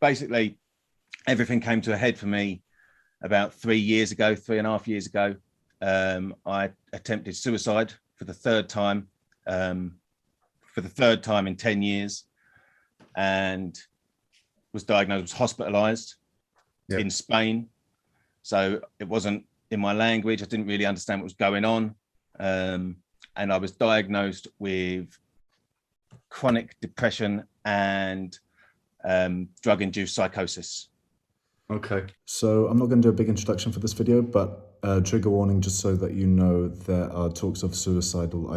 basically, everything came to a head for me about 3 years ago, 3.5 years ago. I attempted suicide for the third time, in 10 years, and was diagnosed, was hospitalized Yeah. in Spain. So it wasn't in my language. I didn't really understand what was going on. And I was diagnosed with chronic depression and drug-induced psychosis. Okay. So I'm not going to do a big introduction for this video, but trigger warning, just so that you know, there are talks of suicidal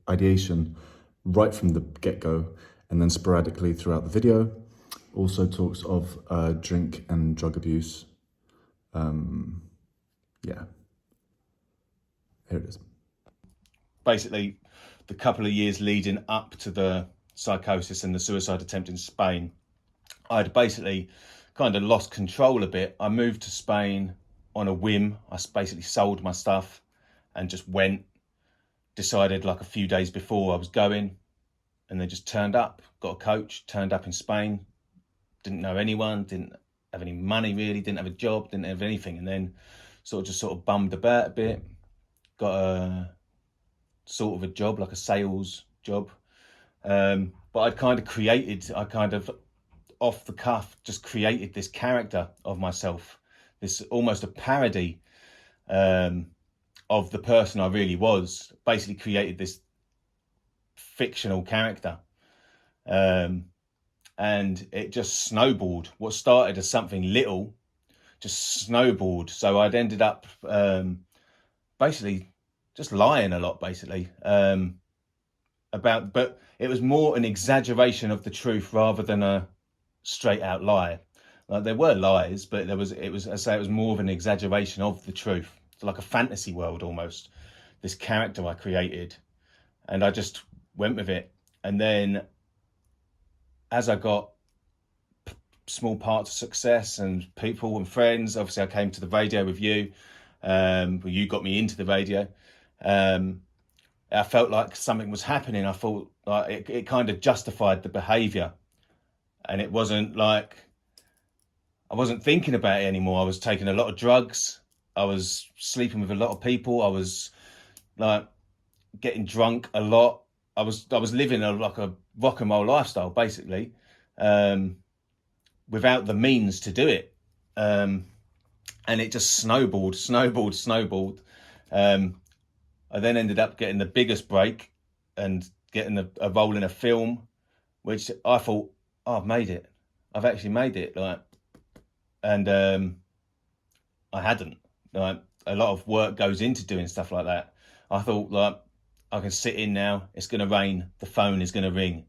ideation right from the get-go, and then sporadically throughout the video. Also talks of drink and drug abuse. Yeah. Here it is. Basically, the couple of years leading up to the psychosis and the suicide attempt in Spain, I'd basically kind of lost control a bit. I moved to Spain on a whim. I basically sold my stuff and just went, decided like a few days before I was going, and then just turned up, got a coach, turned up in Spain, didn't know anyone, didn't have any money really, didn't have a job, didn't have anything, and then sort of bummed about a bit, got a sort of a job, like a sales job. But I kind of off the cuff just created this character of myself, this almost a parody of the person I really was. Basically created this fictional character, and it just snowballed. What started as something little just snowballed. So I'd ended up basically just lying a lot, basically, but it was more an exaggeration of the truth rather than a straight out lie. Like, there were lies, but I say it was more of an exaggeration of the truth. It's like a fantasy world almost, this character I created, and I just went with it. And then as I got small parts of success and people and friends, obviously I came to the radio with you. You got me into the radio. I felt like something was happening. I thought like it kind of justified the behavior, and it wasn't like I wasn't thinking about it anymore. I was taking a lot of drugs. I was sleeping with a lot of people. I was like getting drunk a lot. I was living like a rock and roll lifestyle, basically, without the means to do it. And it just snowballed. I then ended up getting the biggest break and getting a role in a film, which I thought, oh, I've made it. I've actually made it. And I hadn't. Like, a lot of work goes into doing stuff like that. I thought, like, I can sit in now. It's going to rain. The phone is going to ring.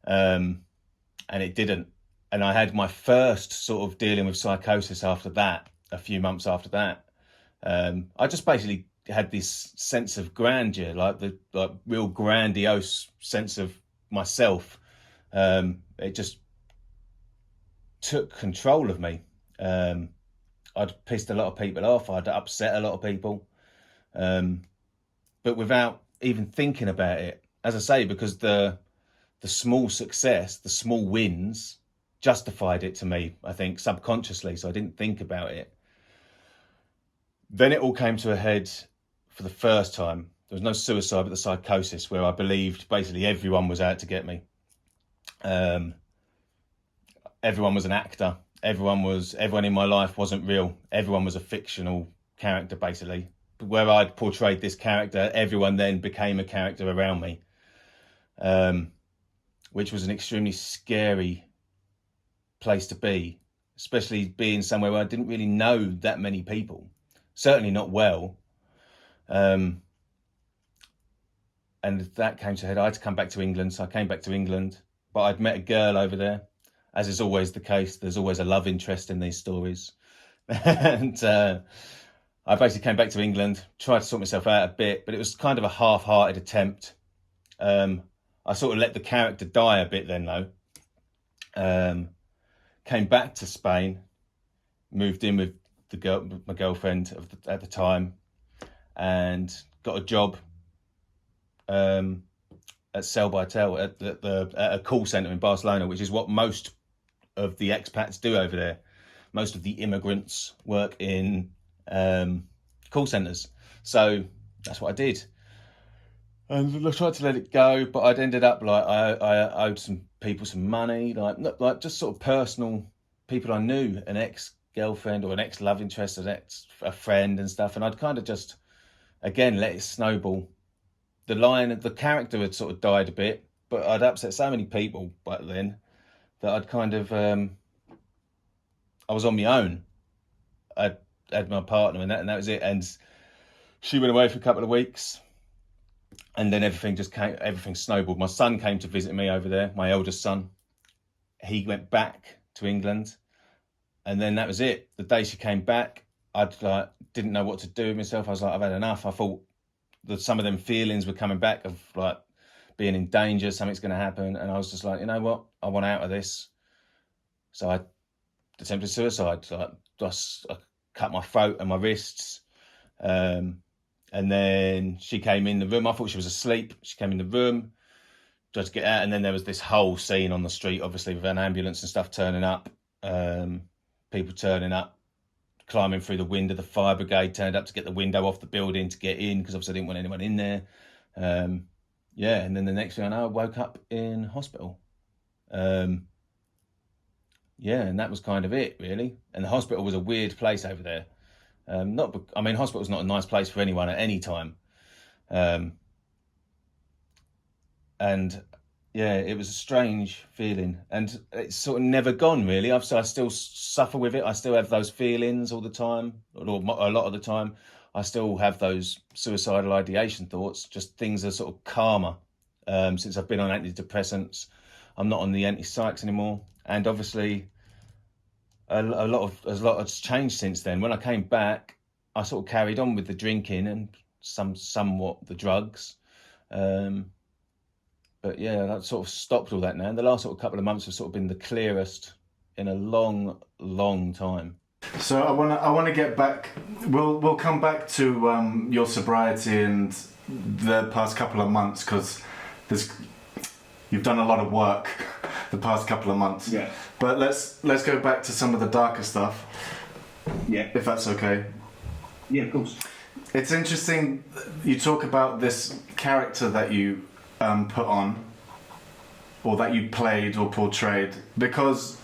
And it didn't. And I had my first sort of dealing with psychosis after that, a few months after that. I just basically had this sense of grandeur, like real grandiose sense of myself. It just took control of me. I'd pissed a lot of people off. I'd upset a lot of people, but without even thinking about it. As I say, because the small success, the small wins, justified it to me, I think, subconsciously. So I didn't think about it. Then it all came to a head for the first time. There was no suicide, but the psychosis, where I believed basically everyone was out to get me. Everyone was an actor. Everyone in my life wasn't real. Everyone was a fictional character, basically. Where I'd portrayed this character, everyone then became a character around me, which was an extremely scary place to be, especially being somewhere where I didn't really know that many people, certainly not well. And that came to head. I had to come back to England, so I came back to England, but I'd met a girl over there. As is always the case, there's always a love interest in these stories. And I basically came back to England, tried to sort myself out a bit, but it was kind of a half-hearted attempt. I sort of let the character die a bit then, though. Came back to Spain, moved in with my girlfriend at the time, and got a job at Cell by Tel at a call center in Barcelona, which is what most of the expats do over there. Most of the immigrants work in call centres. So that's what I did. And I tried to let it go, but I'd ended up like I owed some people some money, like just sort of personal people I knew, an ex-girlfriend or an ex-love interest, a friend and stuff. And I'd kind of just, again, let it snowball. The character had sort of died a bit, but I'd upset so many people back then that I'd kind of, I was on my own. I had my partner and that was it. And she went away for a couple of weeks. And then everything snowballed. My son came to visit me over there, my eldest son. He went back to England. And then that was it. The day she came back, didn't know what to do with myself. I was like, I've had enough. I thought that some of them feelings were coming back of like being in danger, something's going to happen. And I was just like, you know what? I want out of this. So I attempted suicide. So I cut my throat and my wrists. And then she came in the room. I thought she was asleep. She came in the room, tried to get out. And then there was this whole scene on the street, obviously, with an ambulance and stuff turning up. People turning up, climbing through the window. The fire brigade turned up to get the window off the building to get in, because obviously I didn't want anyone in there. And then the next thing I know, I woke up in hospital. And that was kind of it, really. And the hospital was a weird place over there. Hospital's not a nice place for anyone at any time. It was a strange feeling, and it's sort of never gone, really. I still suffer with it. I still have those feelings all the time, or a lot of the time. I still have those suicidal ideation thoughts, just things are sort of calmer. Since I've been on antidepressants, I'm not on the anti-psychs anymore. And obviously, a lot has changed since then. When I came back, I sort of carried on with the drinking and somewhat the drugs. But yeah, that sort of stopped all that now. And the last sort of couple of months have sort of been the clearest in a long, long time. So I want to get back. We'll come back to your sobriety and the past couple of months, because you've done a lot of work the past couple of months. Yeah. But let's go back to some of the darker stuff. Yeah. If that's okay. Yeah, of course. It's interesting. You talk about this character that you put on, or that you played or portrayed, because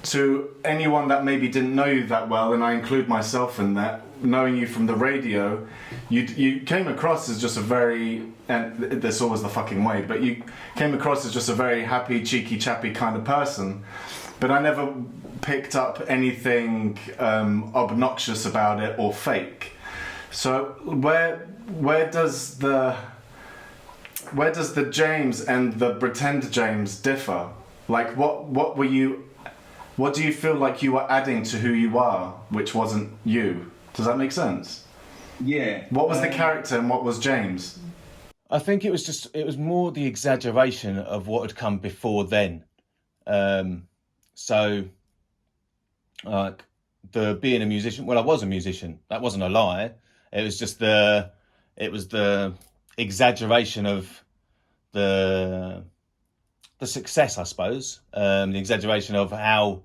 to anyone that maybe didn't know you that well, and I include myself in that, knowing you from the radio, you came across as just a very, and there's always the fucking way, but you came across as just a very happy, cheeky, chappy kind of person. But I never picked up anything obnoxious about it or fake. So where does the James and the pretend James differ? Like what do you feel like you were adding to who you are, which wasn't you? Does that make sense? Yeah. What was the character and what was James? I think it was more the exaggeration of what had come before then. So like the being a musician, well, I was a musician. That wasn't a lie. It was just the exaggeration of the success, I suppose. The exaggeration of how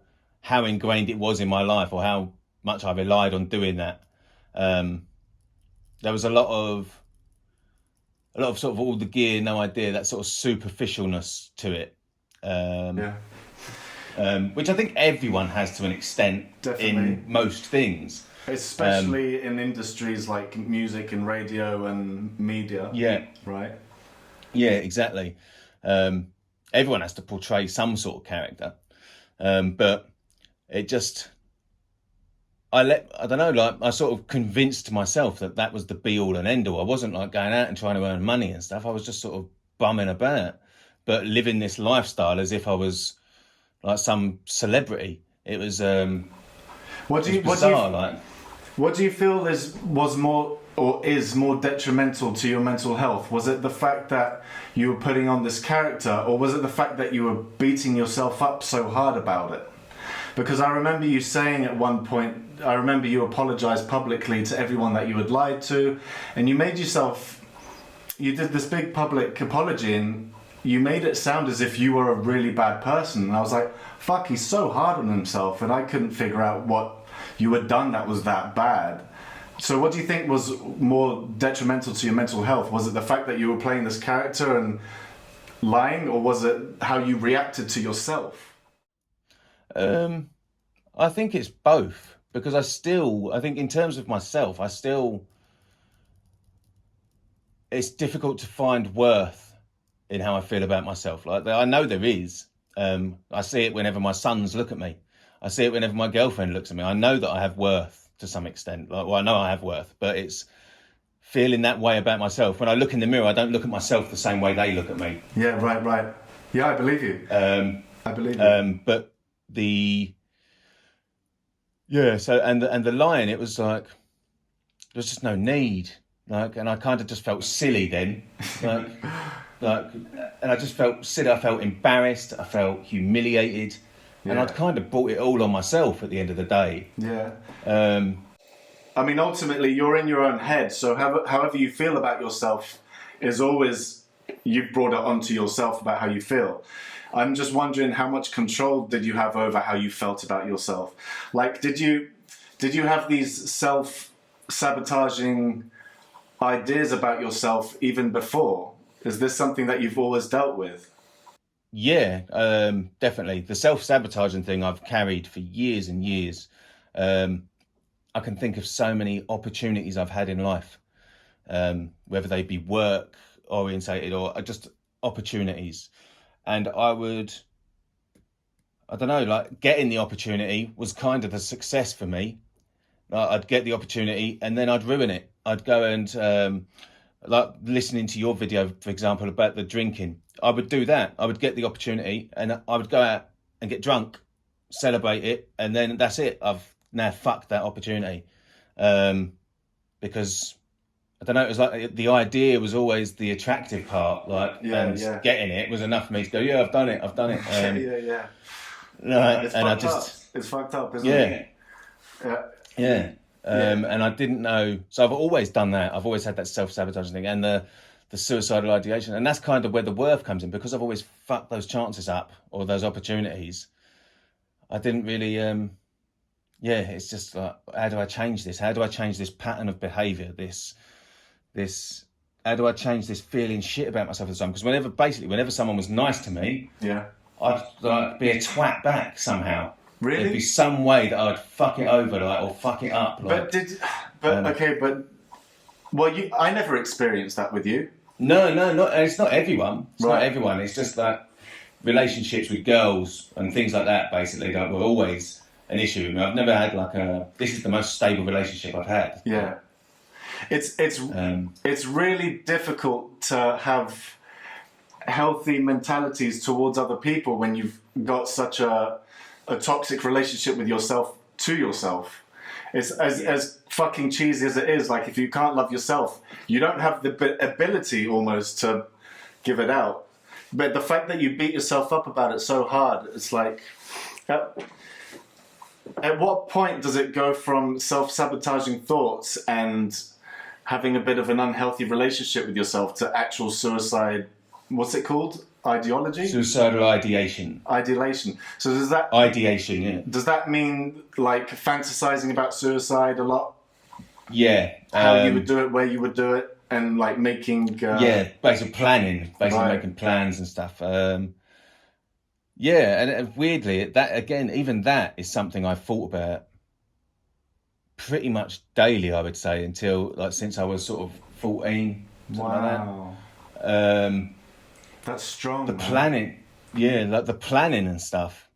ingrained it was in my life, or how much I relied on doing that. There was a lot of sort of all the gear, no idea, that sort of superficialness to it. Which I think everyone has to an extent. Definitely. In most things. Especially in industries like music and radio and media. Yeah. Right? Yeah, exactly. Everyone has to portray some sort of character. But it just... I sort of convinced myself that was the be all and end all. I wasn't like going out and trying to earn money and stuff. I was just sort of bumming about, but living this lifestyle as if I was like some celebrity. It was What do you feel was more or is more detrimental to your mental health? Was it the fact that you were putting on this character, or was it the fact that you were beating yourself up so hard about it? Because I remember you saying at one point, I remember you apologized publicly to everyone that you had lied to, and you did this big public apology, and you made it sound as if you were a really bad person. And I was like, fuck, he's so hard on himself. And I couldn't figure out what you had done that was that bad. So what do you think was more detrimental to your mental health? Was it the fact that you were playing this character and lying, or was it how you reacted to yourself? I think it's both, because I think in terms of myself, it's difficult to find worth in how I feel about myself. Like, I know there is. I see it whenever my sons look at me. I see it whenever my girlfriend looks at me. I know that I have worth to some extent. Like, well, I know I have worth, but it's feeling that way about myself. When I look in the mirror, I don't look at myself the same way they look at me. Yeah, right. Yeah, I believe you. I believe you. But so the lying, it was like, there's just no need. Like, and I kind of just felt silly then. And I just felt silly. I felt embarrassed. I felt humiliated. Yeah. And I'd kind of brought it all on myself at the end of the day. Yeah. I mean, ultimately, you're in your own head. So however you feel about yourself is always, you've brought it onto yourself about how you feel. I'm just wondering, how much control did you have over how you felt about yourself? Like, did you have these self-sabotaging ideas about yourself even before? Is this something that you've always dealt with? Yeah, definitely. The self-sabotaging thing I've carried for years and years. I can think of so many opportunities I've had in life, whether they be work orientated or just opportunities. And I don't know, like, getting the opportunity was kind of a success for me. Like, I'd get the opportunity and then I'd ruin it. I'd go and, like listening to your video, for example, about the drinking. I would do that. I would get the opportunity and I would go out and get drunk, celebrate it, and then that's it. I've now fucked that opportunity. Because, I don't know, it was like the idea was always the attractive part, like, getting it was enough for me to go, yeah, I've done it. Yeah. Right, it's and fucked up. It's fucked up, isn't it? Yeah. And I didn't know, so I've always done that. I've always had that self-sabotaging thing and the suicidal ideation, and that's kind of where the worth comes in, because I've always fucked those chances up or those opportunities. I didn't really, it's just like, how do I change this? How do I change this pattern of behaviour? How do I change this feeling shit about myself at the time? Because whenever someone was nice to me, I'd like be a twat back somehow. Really? There'd be some way that I'd fuck it over, like, or fuck it up. Like, I never experienced that with you. No, it's not everyone. It's not everyone. It's just that relationships with girls and things like that, basically, that were always an issue. I mean, I've never had this is the most stable relationship I've had. Yeah. It's really difficult to have healthy mentalities towards other people when you've got such a toxic relationship with yourself to yourself. It's as fucking cheesy as it is. Like, if you can't love yourself, you don't have the ability almost to give it out. But the fact that you beat yourself up about it so hard, it's like, at what point does it go from self-sabotaging thoughts and having a bit of an unhealthy relationship with yourself to actual suicide? What's it called? Ideology? Suicidal ideation. Ideation. So does that... Ideation, yeah. Does that mean, like, fantasizing about suicide a lot? Yeah. How you would do it, where you would do it, and, like, making... basically planning. Making plans and stuff. And weirdly, even that is something I've thought about pretty much daily, I would say, since I was sort of 14. Wow. Like that. That's strong. The planning, like the planning and stuff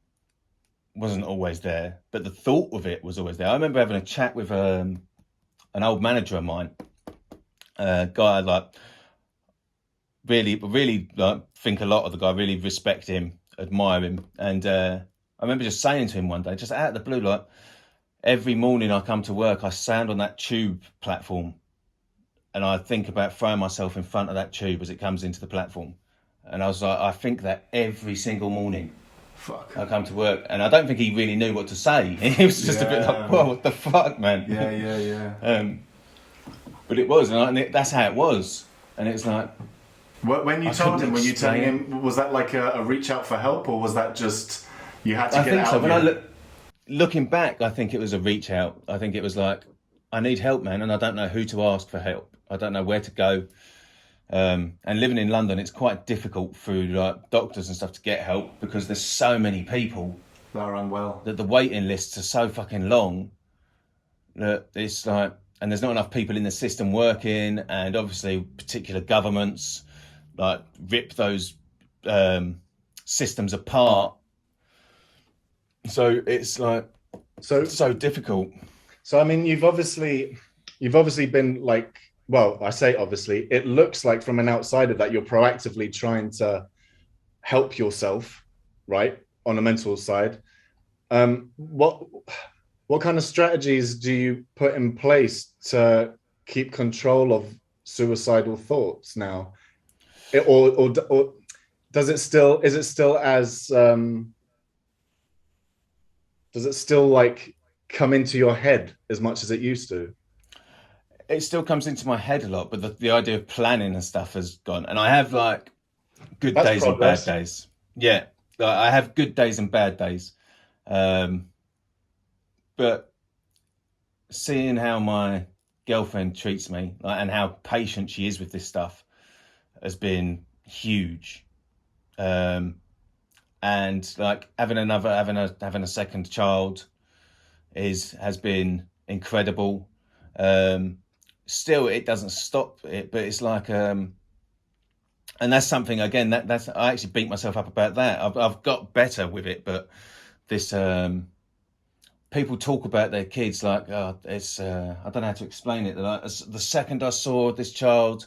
wasn't always there, but the thought of it was always there. I remember having a chat with an old manager of mine, a guy I like really like think a lot of the guy, really respect him, admire him, and I remember just saying to him one day, just out of the blue, like, every morning I come to work, I stand on that tube platform, and I think about throwing myself in front of that tube as it comes into the platform. And I was like, I think that every single morning. Fuck. I come to work, and I don't think he really knew what to say. He was just a bit like, whoa, what the fuck, man? Yeah. But it was, and that's how it was. And it's like, When you I told couldn't him, were you telling explain. him, was that like a reach out for help, or was that just you had to I get it think out so. of When I you? looking back, I think it was a reach out. I think it was like, I need help, man, and I don't know who to ask for help. I don't know where to go. And living in London, it's quite difficult through like doctors and stuff to get help because there's so many people That are unwell. that the waiting lists are so fucking long that it's like, and there's not enough people in the system working, and obviously particular governments like rip those systems apart. So it's like So, so difficult. so I mean, you've obviously been like, well, I say obviously, it looks like from an outsider that you're proactively trying to help yourself, right, on a mental side. What kind of strategies do you put in place to keep control of suicidal thoughts now? Or does it still is it still as does it still like come into your head as much as it used to? It still comes into my head a lot, but the idea of planning and stuff has gone. And I have like good That's days and bad progress. days. Yeah, like, I have good days and bad days. Um, but seeing how my girlfriend treats me, like, and how patient she is with this stuff has been huge. Um, and like having a second child has been incredible. Um, Still, it doesn't stop it, but it's like, and that's something again that's I actually beat myself up about that. I've got better with it, but this people talk about their kids like, oh, it's I don't know how to explain it. Like, the second I saw this child,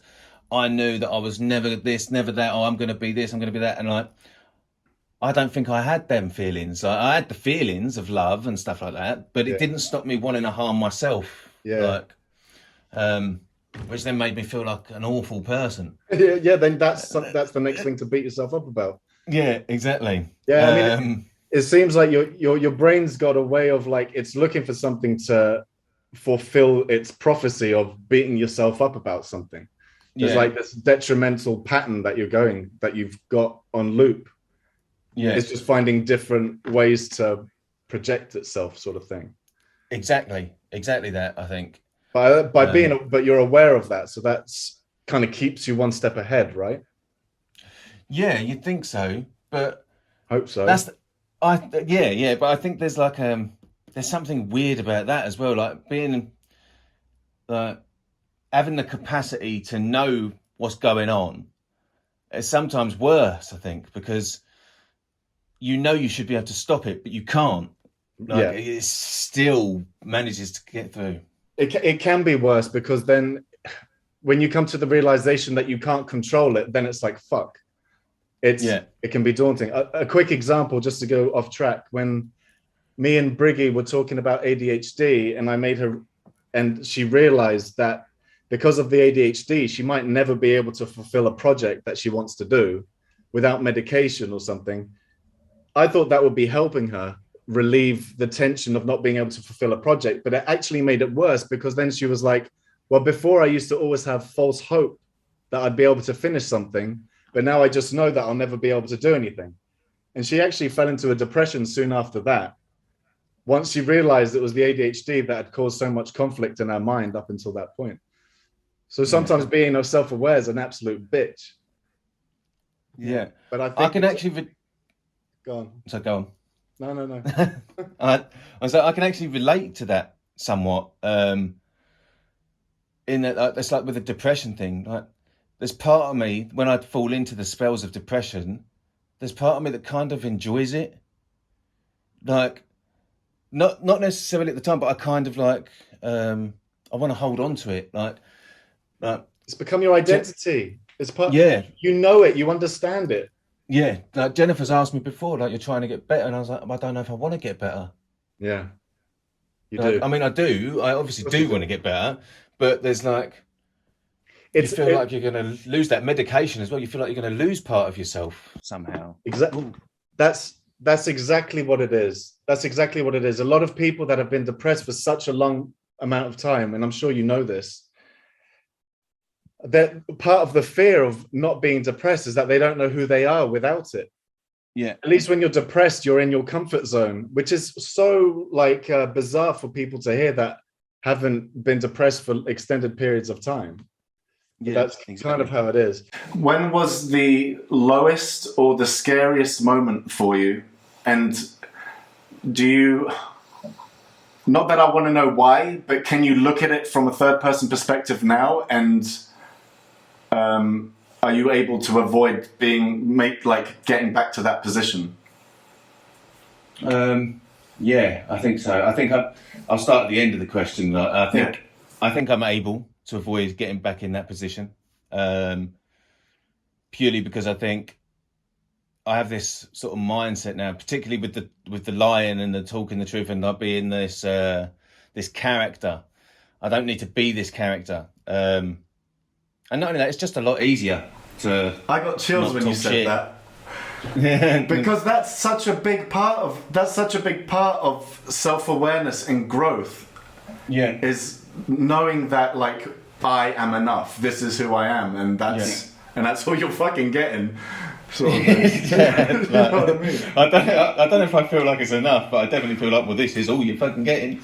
I knew that I was never this, never that. Oh, I'm going to be this, I'm going to be that, and like, I don't think I had them feelings. Like, I had the feelings of love and stuff like that, but it Yeah, didn't stop me wanting to harm myself. yeah. Like, um, which then made me feel like an awful person. Yeah, then that's the next thing to beat yourself up about. Yeah, exactly. Yeah, I mean, it seems like your brain's got a way of like it's looking for something to fulfill its prophecy of beating yourself up about something. There's Yeah, like this detrimental pattern that you've got on loop. yeah, It's just finding different ways to project itself, sort of thing. exactly that. I think. By Um, but you're aware of that, so that's kind of keeps you one step ahead, right? yeah, you'd think so, but Hope so. that's yeah, but I think there's like there's something weird about that as well, like being like having the capacity to know what's going on. It's sometimes worse, I think, because you know you should be able to stop it, but you can't. Like, Yeah, it still manages to get through. it can be worse because then when you come to the realization that you can't control it, then it's like fuck. Yeah, It can be daunting. A quick example, just to go off track, when me and Briggy were talking about ADHD, and I made her, and she realized that because of the ADHD, she might never be able to fulfill a project that she wants to do without medication or something. I thought that would be helping her relieve the tension of not being able to fulfill a project, but it actually made it worse because then she was like, well, before I used to always have false hope that I'd be able to finish something, but now I just know that I'll never be able to do anything. And she actually fell into a depression soon after that. Once she realized it was the ADHD that had caused so much conflict in her mind up until that point. So yeah, sometimes being self-aware is an absolute bitch. Yeah. yeah. But I I think can it's actually go on. so go No, no, no. on. I can actually relate to that somewhat. In that, it's like with the depression thing. Like, there's part of me when I fall into the spells of depression. There's part of me that kind of enjoys it. Like, not necessarily at the time, but I kind of like. I want to hold on to it. Like, It's become your identity. It's part, yeah, you know it, you understand it. yeah. Like Jennifer's asked me before, like, you're trying to get better, and I was like, I don't know if I want to get better. Yeah, you Like, do. I mean, I do. I obviously Of course you do want do. to get better, but there's like, you It's feel it, like you're going to lose that medication as well. You feel like you're going to lose part of yourself somehow. exactly. That's exactly what it is. That's exactly what it is. A lot of people that have been depressed for such a long amount of time, and I'm sure you know this, that part of the fear of not being depressed is that they don't know who they are without it. Yeah. At least when you're depressed, you're in your comfort zone, which is so like bizarre for people to hear that haven't been depressed for extended periods of time. Yeah, That's exactly. kind of how it is. When was the lowest or the scariest moment for you? And do you, not that I want to know why, but can you look at it from a third person perspective now? And are you able to avoid getting back to that position? Yeah, I think so. I think I'll start at the end of the question. I think I'm able to avoid getting back in that position, purely because I think I have this sort of mindset now, particularly with the lying and the talking the truth and not being this this character. I don't need to be this character, and not only that, it's just a lot easier to. I got chills when you said shit. that. Because that's such a big part of self-awareness and growth. Yeah. Is knowing that like I am enough. This is who I am, and that's all you're fucking getting. Sort of Yeah, you know what I mean? I don't know if I feel like it's enough, but I definitely feel like, well, this is all you're fucking getting.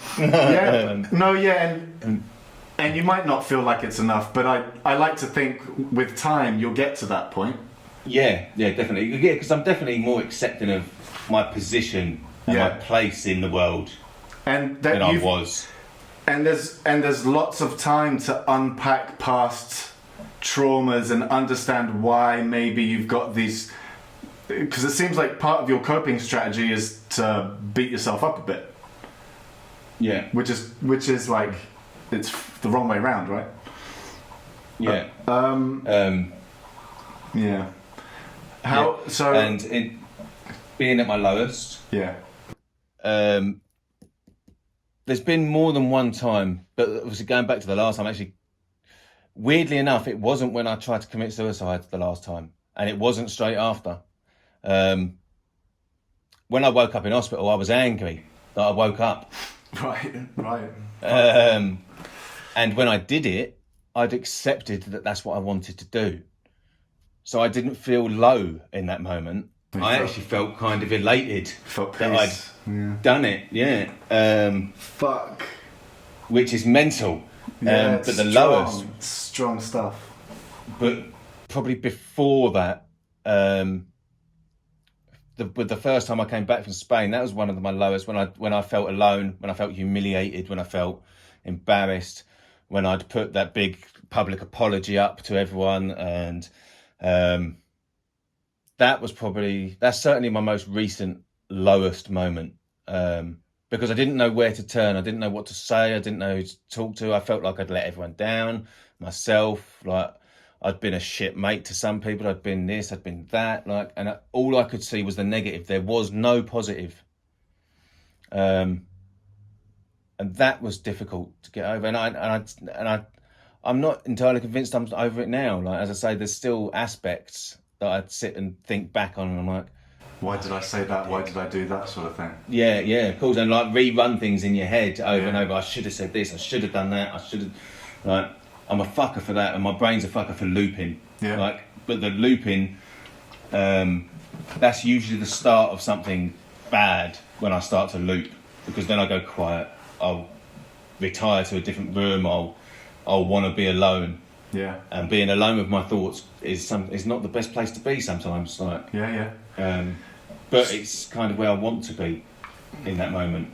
And you might not feel like it's enough, but I like to think with time you'll get to that point. Yeah, definitely. Yeah, because I'm definitely more accepting of my position and my place in the world and than I was. And there's lots of time to unpack past traumas and understand why maybe you've got these, because it seems like part of your coping strategy is to beat yourself up a bit. Yeah. Which is like, it's the wrong way around, right? Yeah. Yeah. And in being at my lowest. Yeah. There's been more than one time, but obviously going back to the last time, actually, weirdly enough, it wasn't when I tried to commit suicide the last time, and it wasn't straight after. When I woke up in hospital, I was angry that I woke up. Right. And when I did it, I'd accepted that that's what I wanted to do. So I didn't feel low in that moment. I actually felt kind of elated that I'd done it. Fuck. Which is mental. Yeah, but the lowest. Strong stuff. But probably before that, the first time I came back from Spain, that was one of my lowest. When I felt alone, when I felt humiliated, when I felt embarrassed, when I'd put that big public apology up to everyone, and that's certainly my most recent lowest moment, because I didn't know where to turn. I didn't know what to say. I didn't know who to talk to. I felt like I'd let everyone down, myself, like I'd been a shit mate to some people. I'd been this, I'd been that, and all I could see was the negative. There was no positive. And that was difficult to get over. And I'm not entirely convinced I'm over it now. Like, as I say, there's still aspects that I'd sit and think back on, and I'm like, why did I say that? Why did I do that, sort of thing? Yeah, of course. And like rerun things in your head over and over. I should have said this. I should have done that. I should have. Like, I'm a fucker for that, and my brain's a fucker for looping. Yeah. But the looping, that's usually the start of something bad when I start to loop, because then I go quiet. I'll retire to a different room. I'll want to be alone. Yeah. And being alone with my thoughts is not the best place to be sometimes. Like. Yeah. But it's kind of where I want to be in that moment.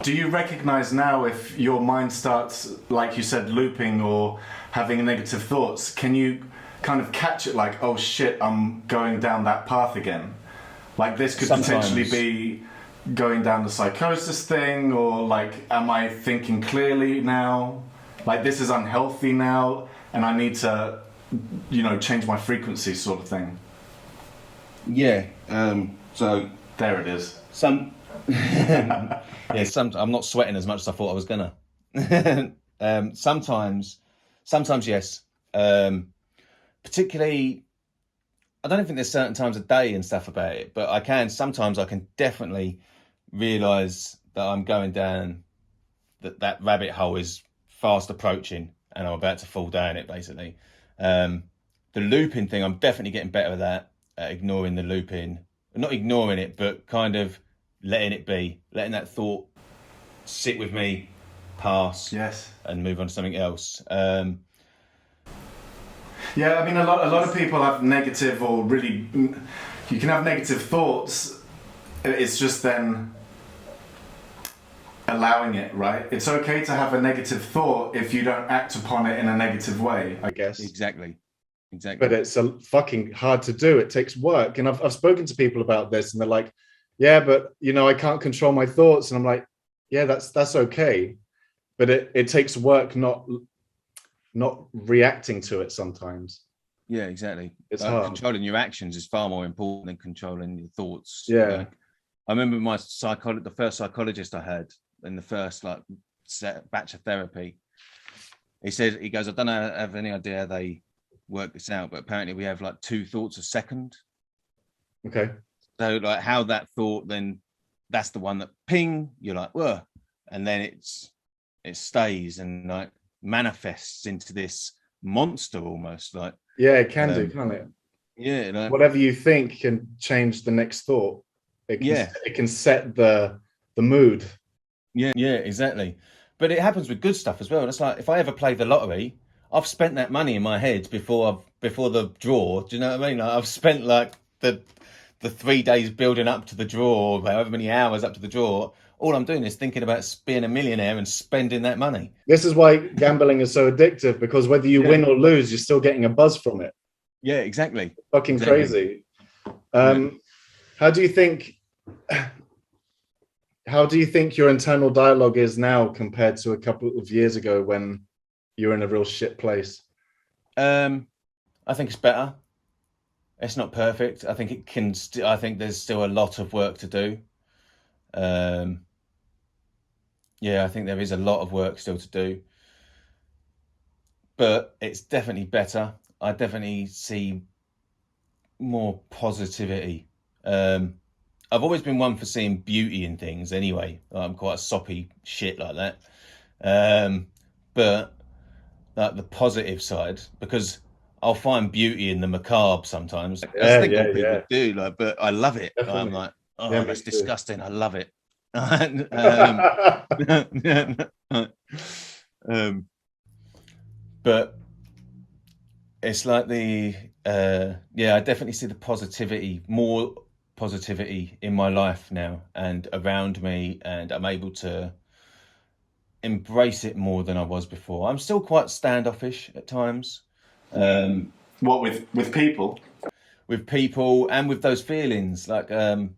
Do you recognize now if your mind starts, like you said, looping or having negative thoughts? Can you kind of catch it like, oh shit, I'm going down that path again? Like this could potentially be going down the psychosis thing, or like, am I thinking clearly now? Like this is unhealthy now and I need to, change my frequency, sort of thing. Yeah. So there it is. I'm not sweating as much as I thought I was gonna. Sometimes yes. Particularly, I don't think there's certain times of day and stuff about it, but sometimes I can definitely realise that I'm going down that rabbit hole is fast approaching and I'm about to fall down it, basically. The looping thing, I'm definitely getting better at that, ignoring the looping. Not ignoring it, but kind of letting it be, letting that thought sit with me, pass, Yes. and move on to something else. Yeah, I mean, a lot of people have negative, or really, you can have negative thoughts. It's just then allowing it, right? It's okay to have a negative thought if you don't act upon it in a negative way, I guess. Exactly. But it's fucking hard to do. It takes work. And I've spoken to people about this, and they're like, yeah, but I can't control my thoughts. And I'm like, yeah, that's okay. But it takes work not reacting to it sometimes. Yeah, exactly. It's hard. Controlling your actions is far more important than controlling your thoughts. Yeah. I remember the first psychologist I had in the first batch of therapy. He goes, I don't have any idea how they work this out, but apparently we have 2 thoughts a second. Okay. So how that thought, then that's the one that ping, you're like, whoa, and then it stays and manifests into this monster almost. Yeah, it can do, can't it? Yeah. Whatever you think can change the next thought. It can set the mood. Yeah, exactly. But it happens with good stuff as well. It's like if I ever play the lottery, I've spent that money in my head before the draw. Do you know what I mean? I've spent the 3 days building up to the draw, however many hours up to the draw. All I'm doing is thinking about being a millionaire and spending that money. This is why gambling is so addictive, because whether you win or lose, you're still getting a buzz from it. Yeah, exactly. Fucking crazy. How do you think your internal dialogue is now compared to a couple of years ago when you're in a real shit place? I think it's better. It's not perfect. I think I think there's still a lot of work to do. I think there is a lot of work still to do, but it's definitely better. I definitely see more positivity. I've always been one for seeing beauty in things anyway. I'm quite a soppy shit like that. But the positive side, because I'll find beauty in the macabre sometimes. I think what people do, but I love it. Definitely. I'm like, that's disgusting. I love it. But it's like I definitely see more positivity in my life now and around me, and I'm able to embrace it more than I was before. I'm still quite standoffish at times. What, with people? With people and with those feelings. I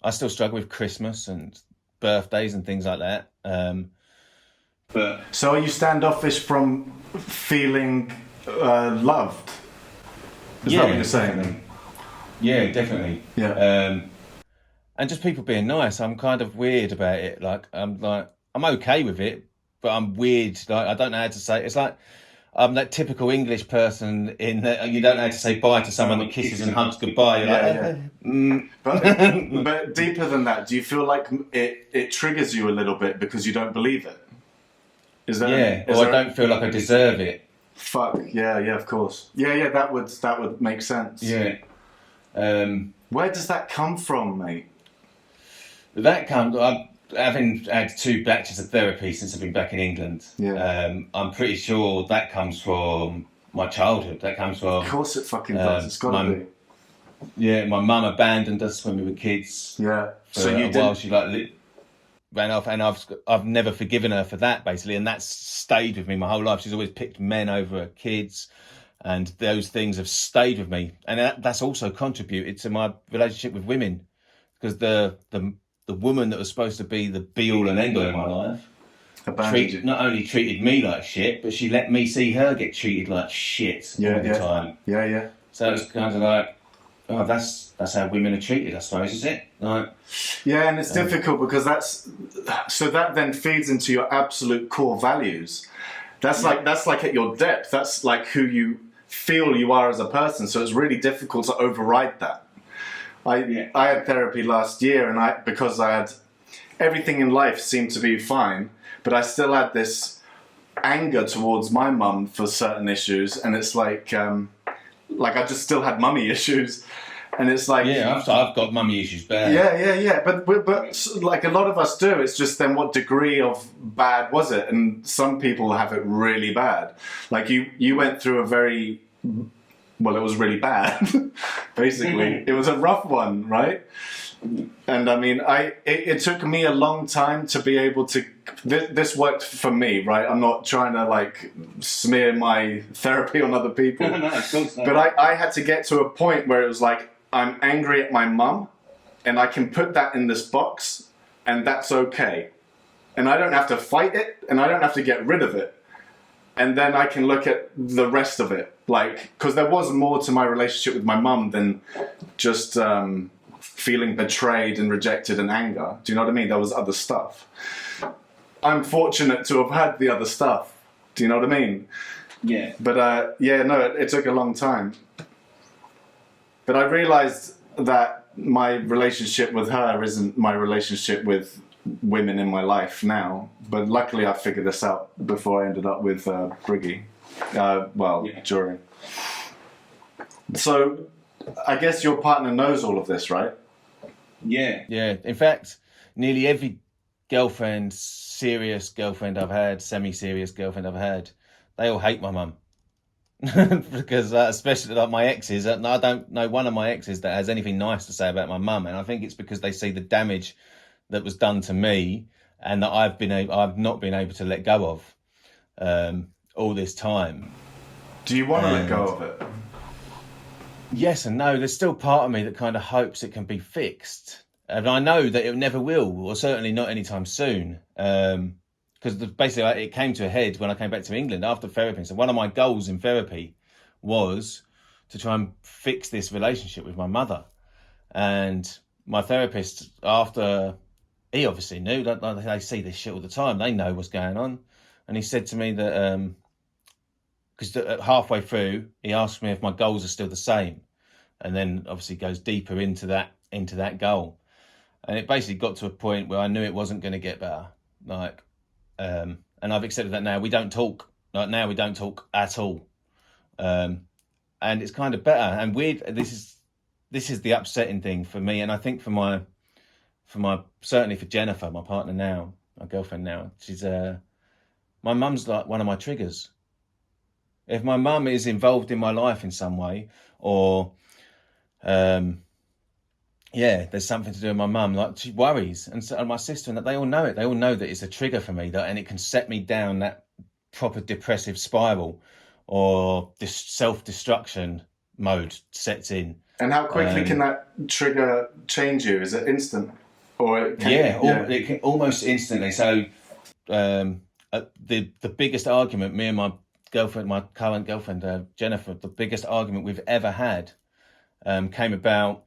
still struggle with Christmas and birthdays and things like that. So are you standoffish from feeling loved? Is that what you're saying? Definitely. Yeah, definitely. Yeah. And just people being nice. I'm kind of weird about it. I'm okay with it, but I'm weird. I don't know how to say it. It's like I'm that typical English person in that you don't know how to say bye to someone that kisses and hugs goodbye. But deeper than that, do you feel like it triggers you a little bit because you don't believe it? Is that? I don't feel like I deserve it. Fuck. Yeah, of course. Yeah, that would make sense. Yeah. Where does that come from, mate? That comes. Having had 2 batches of therapy since I've been back in England, I'm pretty sure that comes from my childhood. That comes from. Of course, it fucking does. It's got to be. Yeah, my mum abandoned us when we were kids. Yeah. So you while she ran off, and I've never forgiven her for that, basically, and that's stayed with me my whole life. She's always picked men over her kids, and those things have stayed with me, and that's also contributed to my relationship with women, because the woman that was supposed to be the be all and end all in my life not only treated me like shit, but she let me see her get treated like shit all the time. Yeah. So it's kind of like, that's how women are treated, I suppose, is it? Yeah, and it's difficult because that then feeds into your absolute core values. That's like at your depth. That's like who you feel you are as a person. So it's really difficult to override that. I had therapy last year, and because I had everything in life seemed to be fine, but I still had this anger towards my mum for certain issues, and it's like I just still had mummy issues, and it's like I've got mummy issues bad. yeah. But like a lot of us do. It's just then what degree of bad was it? And some people have it really bad. Like you went through a very well, it was really bad. Basically, it was a rough one, right? And I mean, it took me a long time to be able to. This worked for me, right? I'm not trying to like smear my therapy on other people. No, of course not. But I had to get to a point where it was like, I'm angry at my mum, and I can put that in this box, and that's okay. And I don't have to fight it, and I don't have to get rid of it. And then I can look at the rest of it. Like, because there was more to my relationship with my mum than just feeling betrayed and rejected and anger. Do you know what I mean? There was other stuff. I'm fortunate to have had the other stuff. Do you know what I mean? Yeah. But it took a long time. But I realized that my relationship with her isn't my relationship with women in my life now. But luckily I figured this out before I ended up with Briggy. During. So I guess your partner knows all of this, right? Yeah. In fact, nearly every serious girlfriend I've had, semi-serious girlfriend I've had, they all hate my mum. Because especially like my exes, I don't know one of my exes that has anything nice to say about my mum, and I think it's because they see the damage that was done to me and that I've not been able to let go of all this time. Do you want to let go of it? Yes and no. There's still part of me that kind of hopes it can be fixed, and I know that it never will, or certainly not anytime soon. Because basically it came to a head when I came back to England after therapy. So one of my goals in therapy was to try and fix this relationship with my mother. And my therapist, he obviously knew that they see this shit all the time. They know what's going on. And he said to me that, because halfway through, he asked me if my goals are still the same. And then obviously goes deeper into that goal. And it basically got to a point where I knew it wasn't going to get better. And I've accepted that now. We don't talk. Like now, we don't talk at all. And it's kind of better. And weird. This is the upsetting thing for me, and I think for my certainly for Jennifer, my partner now, my girlfriend now. She's my mum's like one of my triggers. If my mum is involved in my life in some way, or there's something to do with my mum, like she worries, and so and my sister, and that they all know it. They all know that it's a trigger for me, and it can set me down that proper depressive spiral, or this self-destruction mode sets in. And how quickly can that trigger change you? Is it instant, or it can almost instantly. So the biggest argument, me and my girlfriend, my current girlfriend Jennifer, the biggest argument we've ever had came about.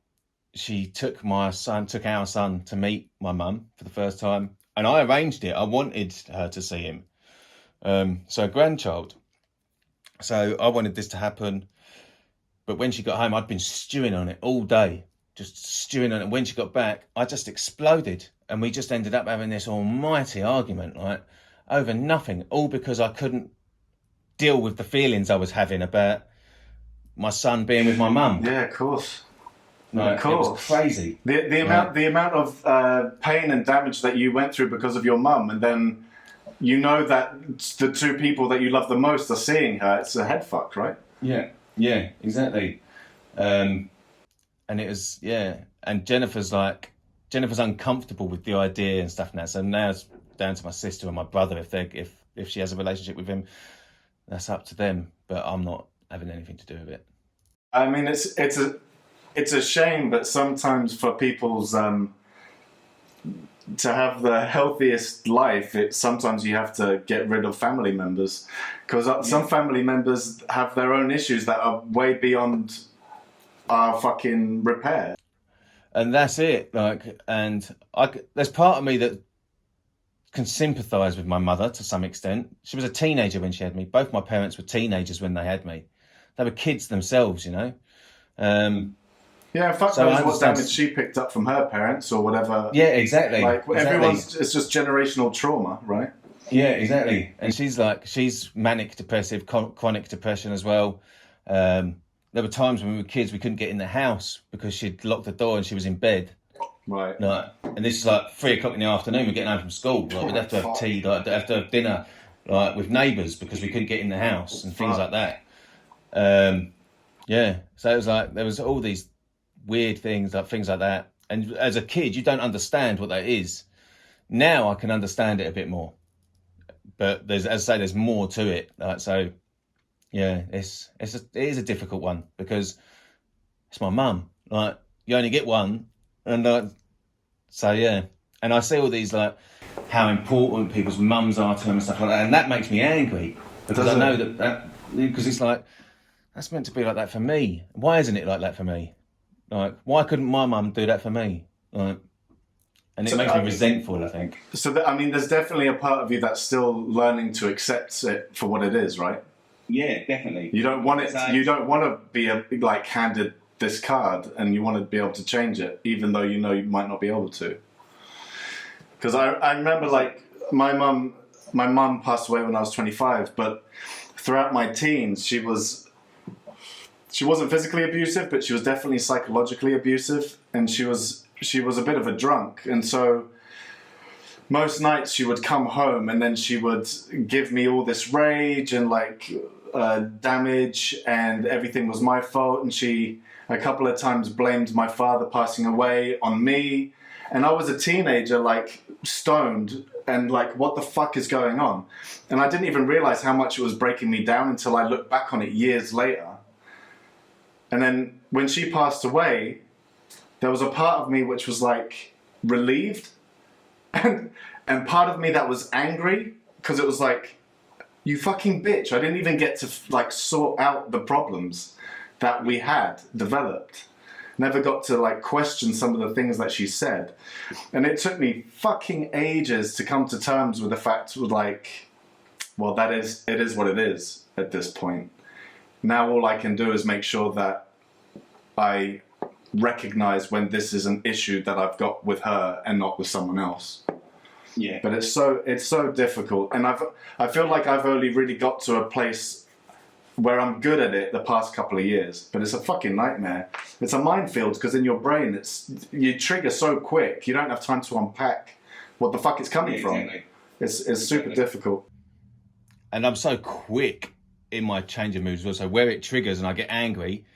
She took our son to meet my mum for the first time, and I arranged it. I wanted her to see him. So a grandchild. So I wanted this to happen, but when she got home, I'd been stewing on it all day, just stewing on it. And when she got back, I just exploded, and we just ended up having this almighty argument, like over nothing, all because I couldn't deal with the feelings I was having about my son being with my mum. Yeah, of course. Like, it was crazy. The amount of pain and damage that you went through because of your mum, and then you know that the two people that you love the most are seeing her. It's a head fuck, right? Yeah, exactly. And it was, and Jennifer's uncomfortable with the idea and stuff now. So now it's down to my sister and my brother if she has a relationship with him. That's up to them, but I'm not having anything to do with it. I mean, it's a shame, but sometimes for people's to have the healthiest life, sometimes you have to get rid of family members, because some family members have their own issues that are way beyond our fucking repair. And that's it. There's part of me that can sympathise with my mother to some extent. She was a teenager when she had me. Both my parents were teenagers when they had me. They were kids themselves, you know. Fuck knows what damage she picked up from her parents or whatever. Yeah, exactly. Everyone's, it's just generational trauma, right? Yeah, exactly. And she's manic depressive, chronic depression as well. There were times when we were kids we couldn't get in the house because she'd locked the door and she was in bed. Right. Like, and this is like 3 o'clock in the afternoon. We're getting home from school. Like, we'd have to have tea. Like, have to have dinner, like with neighbours because we couldn't get in the house and things like that. Yeah. So it was like there was all these weird things like that. And as a kid, you don't understand what that is. Now I can understand it a bit more. But there's, as I say, there's more to it. Like, so, yeah, it is a difficult one because it's my mum. Like, you only get one, and so yeah. And I see all these like how important people's mums are to them and stuff like that, and that makes me angry because I know that because it's like that's meant to be like that for me. Why isn't it like that for me? Like, why couldn't my mum do that for me? Like. And it makes me resentful, I think. So, I mean, there's definitely a part of you that's still learning to accept it for what it is, right? Yeah, definitely. You don't want it. You don't want to be handed this card, and you want to be able to change it, even though you know you might not be able to. Because I remember, like, my mum passed away when I was 25, but throughout my teens, she wasn't physically abusive, but she was definitely psychologically abusive, and she was a bit of a drunk, and so most nights she would come home and then she would give me all this rage and like damage, and everything was my fault, and she a couple of times blamed my father passing away on me, and I was a teenager, like stoned, and like, what the fuck is going on? And I didn't even realize how much it was breaking me down until I looked back on it years later. And then when she passed away, there was a part of me which was like relieved, and part of me that was angry, because it was like, you fucking bitch, I didn't even get to like sort out the problems that we had developed. Never got to like question some of the things that she said. And it took me fucking ages to come to terms with the fact of like, well, it is what it is at this point. Now all I can do is make sure that I recognize when this is an issue that I've got with her and not with someone else. Yeah. But it's so difficult, and I feel like I've only really got to a place where I'm good at it the past couple of years, but it's a fucking nightmare. It's a minefield, because in your brain you trigger so quick, you don't have time to unpack what the fuck it's coming from. It's super difficult. And I'm so quick in my change of moods as well, so where it triggers and I get angry,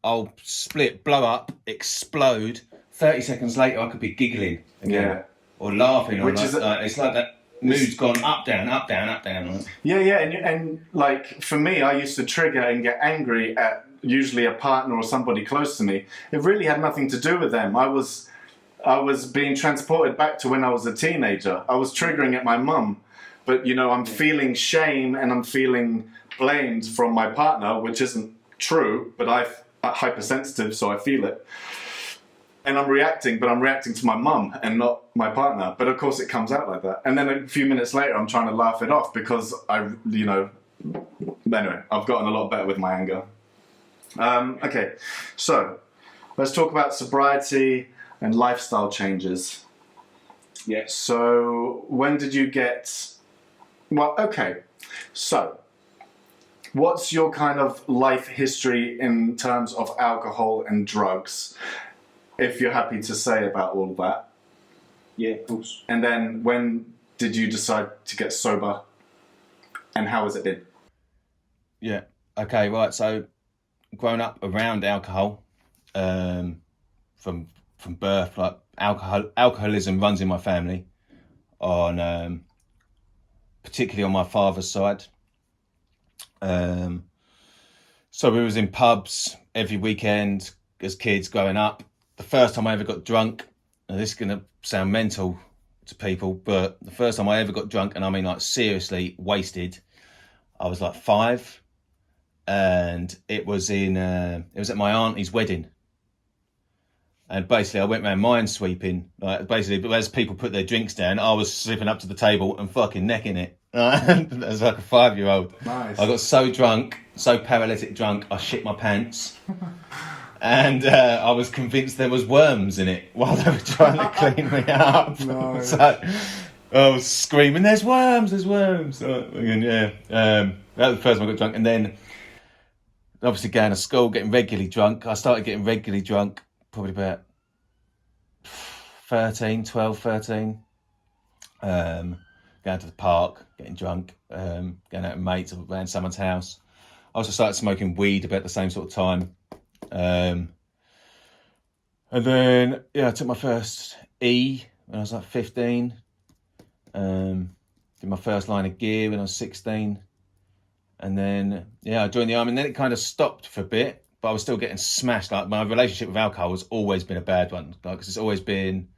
I'll split, blow up, explode. 30 seconds later, I could be giggling again, or laughing, or it's like that mood's gone up, down, up, down, up, down. Right? Yeah, and like for me, I used to trigger and get angry at usually a partner or somebody close to me. It really had nothing to do with them. I was being transported back to when I was a teenager. I was triggering at my mum, but I'm feeling shame and I'm feeling blamed from my partner, which isn't true, but I'm hypersensitive, so I feel it. And I'm reacting to my mum and not my partner. But of course it comes out like that. And then a few minutes later, I'm trying to laugh it off because anyway, I've gotten a lot better with my anger. Okay, so let's talk about sobriety and lifestyle changes. Yeah. So when did you get, so what's your kind of life history in terms of alcohol and drugs, if you're happy to say about all of that? Yeah, of course. And then when did you decide to get sober, and how has it been? Yeah. Okay, right. So grown up around alcohol, from birth, like alcoholism runs in my family, on particularly on my father's side. So we was in pubs every weekend as kids growing up. The first time I ever got drunk, and this is going to sound mental to people, but the first time I ever got drunk, and I mean like seriously wasted, I was like 5, and it was at my auntie's wedding. And basically I went around minesweeping, like basically as people put their drinks down, I was slipping up to the table and fucking necking it. As like a 5-year-old. Nice. I got so drunk, so paralytic drunk, I shit my pants. And I was convinced there was worms in it while they were trying to clean me up. No. So I was screaming, "There's worms! There's worms!" And yeah, that was the first time I got drunk, and then obviously going to school, getting regularly drunk. I started getting regularly drunk probably about 12, 13. Going to the park, getting drunk, going out with mates around someone's house. I also started smoking weed about the same sort of time. And then, I took my first E when I was like 15. Did my first line of gear when I was 16. And then, I joined the army, and then it kind of stopped for a bit, but I was still getting smashed. Like, my relationship with alcohol has always been a bad one. Like, 'cause it's always been,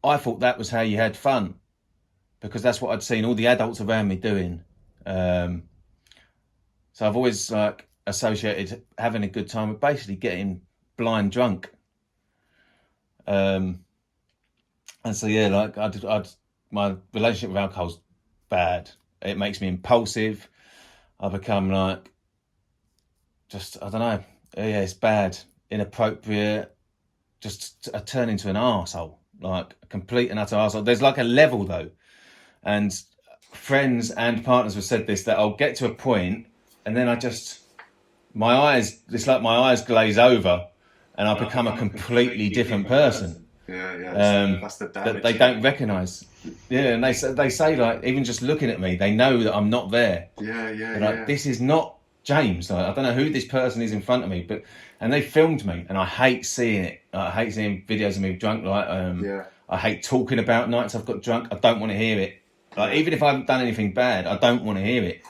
I thought that was how you had fun, because that's what I'd seen all the adults around me doing. So I've always like associated having a good time with basically getting blind drunk. And so like my relationship with alcohol's bad. It makes me impulsive. I become like, I don't know. Yeah, it's bad, inappropriate. I turn into an arsehole, like a complete and utter arsehole. There's like a level though. And friends and partners have said this, that I'll get to a point and then it's like my eyes glaze over and I become a completely different person. That's the damage. That they don't recognise. Yeah, and they say like, even just looking at me, they know that I'm not there. They're like, this is not James. Like, I don't know who this person is in front of me, and they filmed me, and I hate seeing it. I hate seeing videos of me drunk. Like, I hate talking about nights I've got drunk. I don't want to hear it. Like, even if I haven't done anything bad, I don't want to hear it.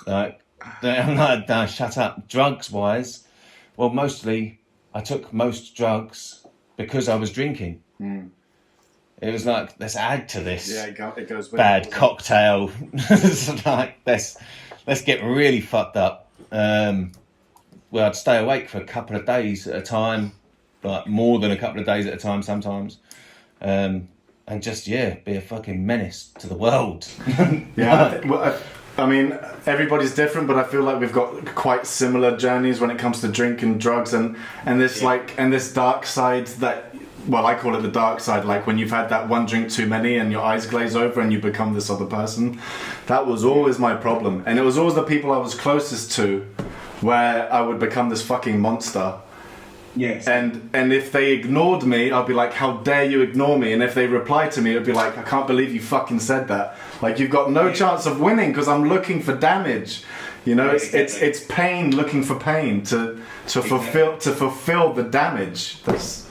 Like, I'm like, no, shut up. Drugs wise, well, mostly I took most drugs because I was drinking. It was like, let's add to this. Yeah, it goes with bad cocktail. It's like, let's get really fucked up. Well, I'd stay awake for a couple of days at a time, like more than a couple of days at a time sometimes. And just, be a fucking menace to the world. I mean, everybody's different, but I feel like we've got quite similar journeys when it comes to drink and drugs and this this dark side that, well, I call it the dark side, like when you've had that one drink too many and your eyes glaze over and you become this other person. That was always my problem. And it was always the people I was closest to where I would become this fucking monster. Yes. And if they ignored me, I'd be like, how dare you ignore me? And if they replied to me, it'd be like, I can't believe you fucking said that. Like, you've got no chance of winning because I'm looking for damage. You know, it's pain looking for pain to fulfill the damage. That's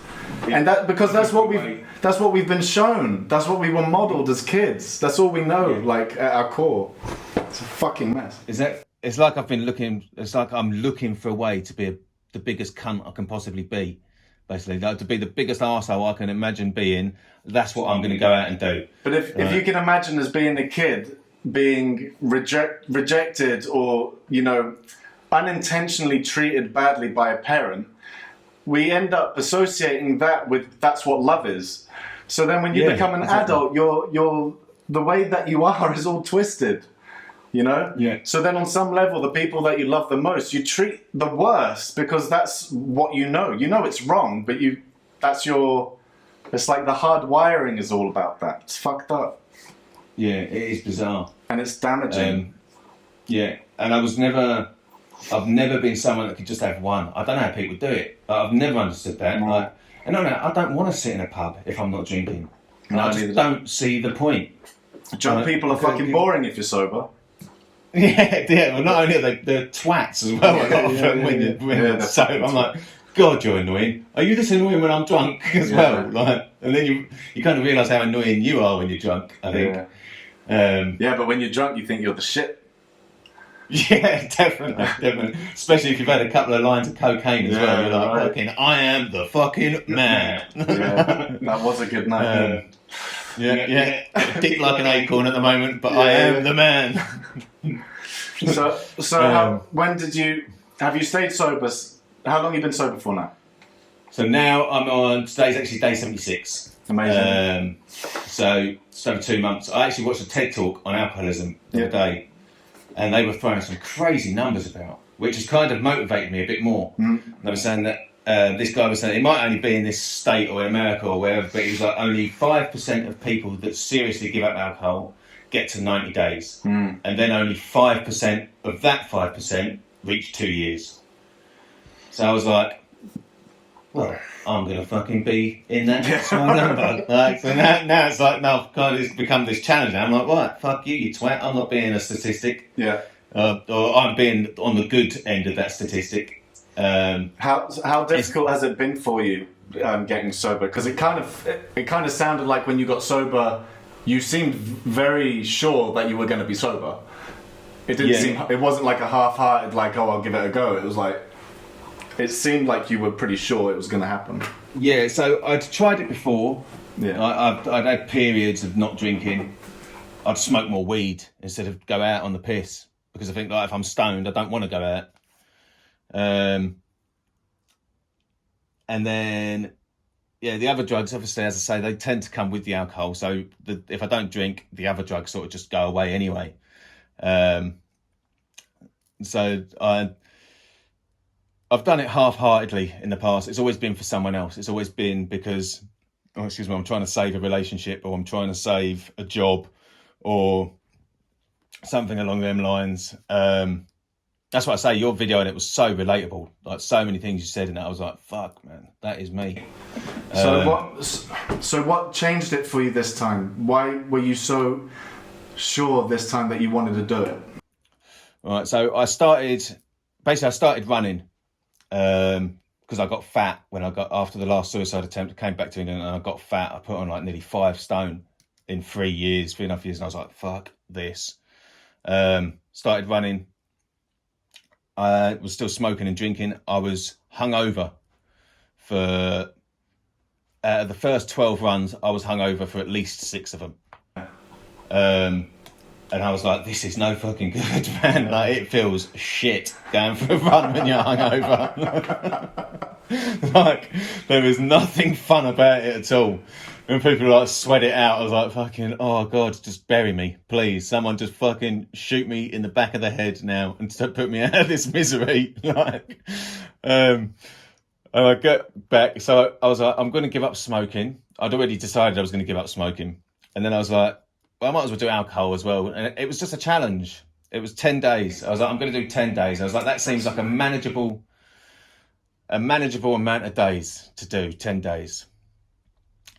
what we've been shown. That's what we were modeled as kids. That's all we know, like at our core. It's a fucking mess. It's like I'm looking for a way to be the biggest cunt I can possibly be. Basically, like, to be the biggest arsehole I can imagine being. That's what I'm going to go out and do. But if you can imagine as being a kid, being rejected or, unintentionally treated badly by a parent, we end up associating that with that's what love is. So then when you become an adult, you're the way that you are is all twisted. So then on some level, the people that you love the most, you treat the worst because that's what it's wrong, but it's like the hard wiring is all about that. It's fucked up. Yeah, it is bizarre. And it's damaging. And I've never been someone that could just have one. I don't know how people do it. I've never understood that. No. I don't want to sit in a pub if I'm not drinking. I just don't see the point. Drunk people are fucking boring if you're sober. Well, not only are they twats as well, a lot of them when you're sober. I'm like, God, you're annoying. Are you this annoying when I'm drunk as well? Like, and then you kind of realise how annoying you are when you're drunk, I think. But when you're drunk, you think you're the shit. Yeah, definitely. Especially if you've had a couple of lines of cocaine as well. You're like, fucking, I am the fucking man. That was a good night. Dick like an acorn at the moment, but I am the man. When have you stayed sober? How long have you been sober for now? So now I'm on, today's actually day 76. Amazing. So it's over 2 months. I actually watched a TED talk on alcoholism the other day, and they were throwing some crazy numbers about, which has kind of motivated me a bit more. And they were saying that this guy was saying it might only be in this state or in America or wherever, but he was like only 5% of people that seriously give up alcohol get to 90 days, and then only 5% of that 5% reach 2 years. So I was like, well, I'm gonna fucking be in that small number. Like, so now it's like, no, God, it's become this challenge. I'm like, right, fuck you, you twat. I'm not being a statistic. Yeah. Or I'm being on the good end of that statistic. How difficult has it been for you getting sober? Because it kind of sounded like when you got sober, you seemed very sure that you were going to be sober. It didn't seem. It wasn't like a half-hearted, like, oh, I'll give it a go. It was like, it seemed like you were pretty sure it was going to happen. Yeah. So I'd tried it before. Yeah. I'd had periods of not drinking. I'd smoke more weed instead of go out on the piss, because I think, like, if I'm stoned, I don't want to go out. And then, the other drugs, obviously, as I say, they tend to come with the alcohol. So if I don't drink, the other drugs sort of just go away anyway. So I've done it half-heartedly in the past. It's always been for someone else. It's always been because, I'm trying to save a relationship, or I'm trying to save a job, or something along them lines. That's what I say. Your video and it was so relatable. Like, so many things you said in it, I was like, "Fuck, man, that is me." So what changed it for you this time? Why were you so sure this time that you wanted to do it? Right. So I started running because I got fat when I got after the last suicide attempt. I came back to England and I got fat. I put on like nearly 5 stone in 3.5 years, and I was like, "Fuck this." Started running. I was still smoking and drinking. I was hungover for the first 12 runs. I was hungover for at least 6 of them. And I was like, this is no fucking good, man. Like, it feels shit going for a run when you're hungover. Like, there is nothing fun about it at all. When people like sweat it out, I was like, fucking, oh God, just bury me, please. Someone just fucking shoot me in the back of the head now and put me out of this misery. Like, and I get back, so I was like, I'm going to give up smoking. I'd already decided I was going to give up smoking. And then I was like, well, I might as well do alcohol as well. And it was just a challenge. It was 10 days. I was like, I'm going to do 10 days. I was like, that seems like a manageable amount of days to do, 10 days.